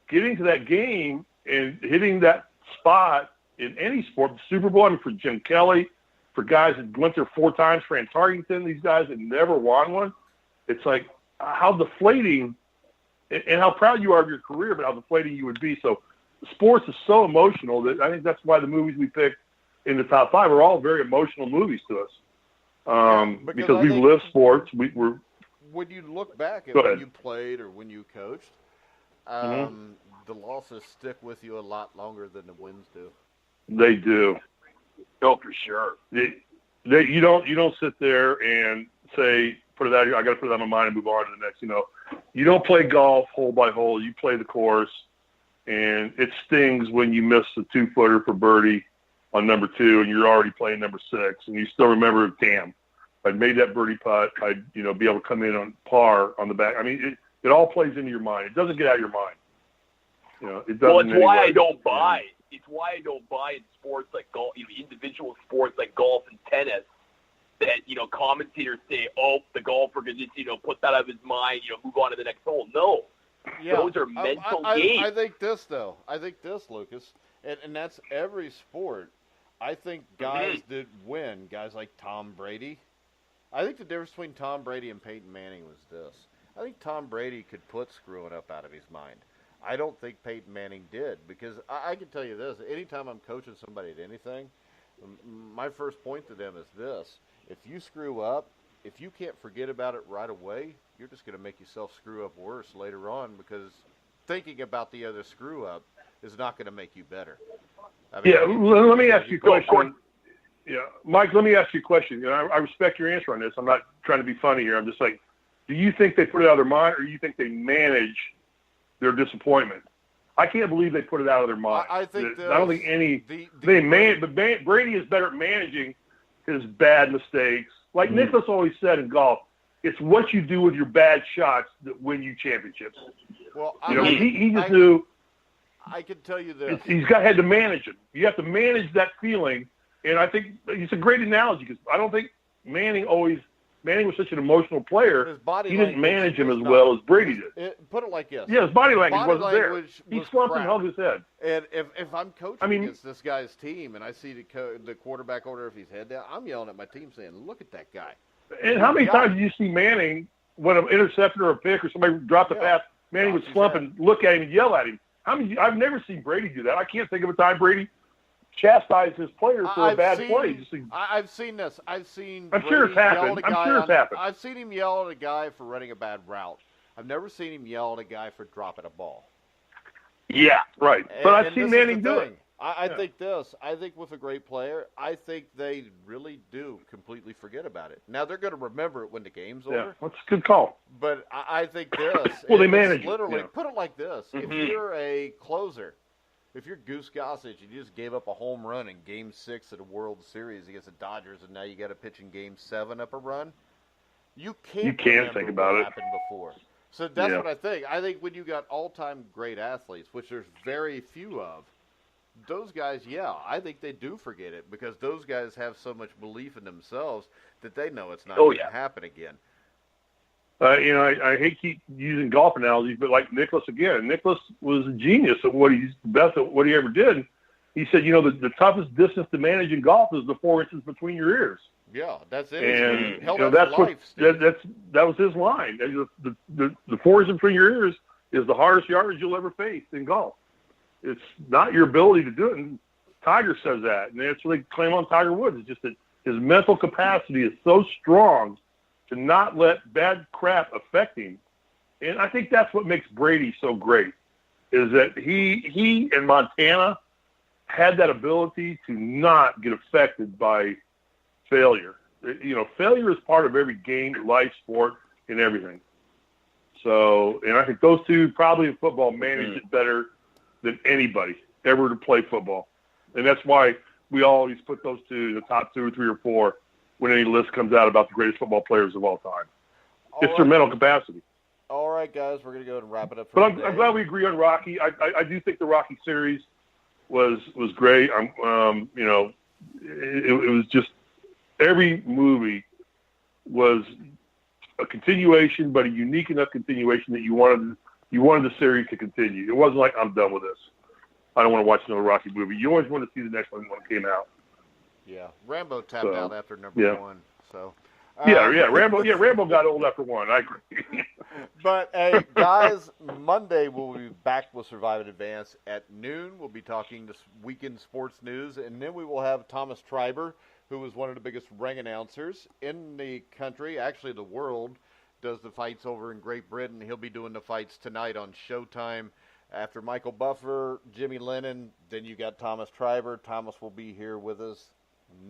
getting to that game and hitting that spot in any sport. The Super Bowl, I mean, for Jim Kelly, for guys that went there 4 times, Fran Tarkenton, these guys that never won one. It's like how deflating, and how proud you are of your career, but how deflating you would be. So sports is so emotional that I think that's why the movies we picked in the top 5 are all very emotional movies to us. Because we live sports. We're when you look back at when you played or when you coached, the losses stick with you a lot longer than the wins do. They do. Oh, for sure. You don't sit there and say, put it out here, I got to put it on my mind and move on to the next. You don't play golf hole by hole. You play the course, and it stings when you miss the 2-footer for birdie on number 2, and you're already playing number 6, and you still remember, damn, if I'd made that birdie putt, I'd be able to come in on par on the back. I mean, it all plays into your mind. It doesn't get out of your mind. It doesn't. Well, it's why I don't buy. It's why I don't buy in sports like golf, individual sports like golf and tennis, that commentators say, "Oh, the golfer can just put that out of his mind, move on to the next hole." No, those are mental games. I think this, Lucas, and that's every sport. I think guys that win, guys like Tom Brady. I think the difference between Tom Brady and Peyton Manning was this. I think Tom Brady could put screwing up out of his mind. I don't think Peyton Manning did, because I can tell you this. Anytime I'm coaching somebody at anything, my first point to them is this. If you screw up, if you can't forget about it right away, you're just going to make yourself screw up worse later on, because thinking about the other screw up is not going to make you better. I mean, let me ask you a question. Yeah, Mike, let me ask you a question. I respect your answer on this. I'm not trying to be funny here. I'm just like, do you think they put it out of their mind, or do you think they manage their disappointment? I can't believe they put it out of their mind. I think I don't think any. But Brady is better at managing his bad mistakes. Like Nicklaus always said in golf, it's what you do with your bad shots that win you championships. Well, he just knew. I can tell you this. He's had to manage it. You have to manage that feeling, and I think it's a great analogy because I don't think Manning was such an emotional player. He didn't manage him as well as Brady did. Put it like this. Yeah, his body language wasn't there. He slumped and held his head. And if I'm coaching against this guy's team and I see the quarterback order if he's head down, I'm yelling at my team saying, "Look at that guy." And how many times did you see Manning, when an interception or a pick or somebody dropped a pass, Manning would slump and look at him and yell at him? I've never seen Brady do that. I can't think of a time Brady chastised his players for a bad play. I've seen this. I'm sure it's happened. I've seen him yell at a guy for running a bad route. I've never seen him yell at a guy for dropping a ball. Yeah, right. But I've seen Manning do it. I think with a great player, I think they really do completely forget about it. Now, they're going to remember it when the game's over. Yeah, that's a good call. But I think this. Well, they manage literally, it. put it like this. If you're a closer, if you're Goose Gossage, you just gave up a home run in Game 6 of the World Series against the Dodgers, and now you got to pitch in Game 7 up a run, you can't think about what it. happened before. So that's what I think. I think when you got all-time great athletes, which there's very few of, those guys, I think they do forget it because those guys have so much belief in themselves that they know it's not going to happen again. I hate keep using golf analogies, but like Nicklaus again. Nicklaus was a genius at best at what he ever did. He said, the toughest distance to manage in golf is the 4 inches between your ears. Yeah, that's it. And that was his line. The 4 inches between your ears is the hardest yardage you'll ever face in golf. It's not your ability to do it. And Tiger says that, and that's what they claim on Tiger Woods. It's just that his mental capacity is so strong to not let bad crap affect him. And I think that's what makes Brady so great, is that he and Montana had that ability to not get affected by failure. Failure is part of every game, life, sport, and everything. So, and I think those two probably in football manage it better than anybody ever to play football. And that's why we always put those two in the top 2 or 3 or 4 when any list comes out about the greatest football players of all time. It's their mental capacity. All right, guys, we're going to go and wrap it up. But I'm glad we agree on Rocky. I do think the Rocky series was great. It was just every movie was a continuation, but a unique enough continuation that you wanted the series to continue. It wasn't like, I'm done with this. I don't want to watch another Rocky movie. You always want to see the next one when it came out. Yeah, Rambo tapped out after number 1. So. Rambo got old after 1. I agree. But, hey, guys, Monday we'll be back with Survive in Advance at noon. We'll be talking this weekend sports news, and then we will have Thomas Treiber, who is one of the biggest ring announcers in the country, actually the world, does the fights over in Great Britain. He'll be doing the fights tonight on Showtime. After Michael Buffer, Jimmy Lennon, then you got Thomas Treiber. Thomas will be here with us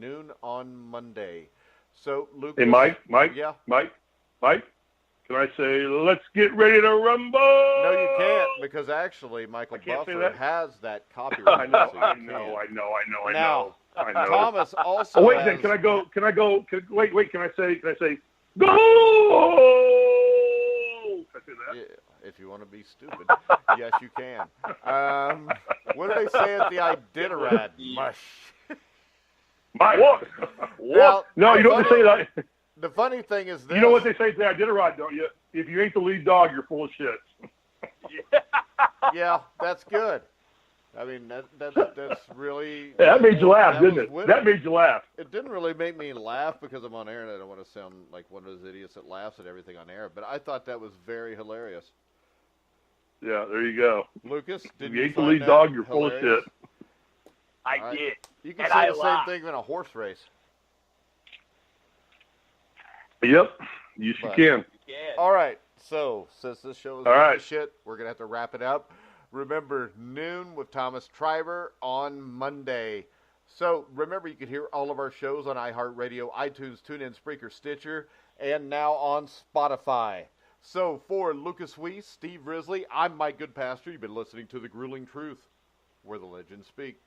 noon on Monday. So, Lucas. Hey, Mike, can I say, let's get ready to rumble? No, you can't, because actually Michael Buffer has that copyright. I know. Now, I know. Thomas also wait, has... then, can I go? Can I say, go! Can I say that? Yeah, if you want to be stupid, yes, you can. What do they say at the Iditarod? Mush. What? Now, no, you don't say that. The funny thing is this. You know what they say at the Iditarod, don't you? If you ain't the lead dog, you're full of shit. Yeah, that's good. I mean, that's really... Yeah, that made you laugh, didn't it? That made you laugh. It didn't really make me laugh because I'm on air and I don't want to sound like one of those idiots that laughs at everything on air, but I thought that was very hilarious. Yeah, there you go. Lucas, did you ain't the lead dog, you're full of shit. I did. You can say the same thing in a horse race. Yep, you can. All right, so since this show is shit, we're going to have to wrap it up. Remember, noon with Thomas Treiber on Monday. So remember, you can hear all of our shows on iHeartRadio, iTunes, TuneIn, Spreaker, Stitcher, and now on Spotify. So for Lukas Weese, Steve Risley, I'm Mike Goodpaster. You've been listening to The Grueling Truth, where the legends speak.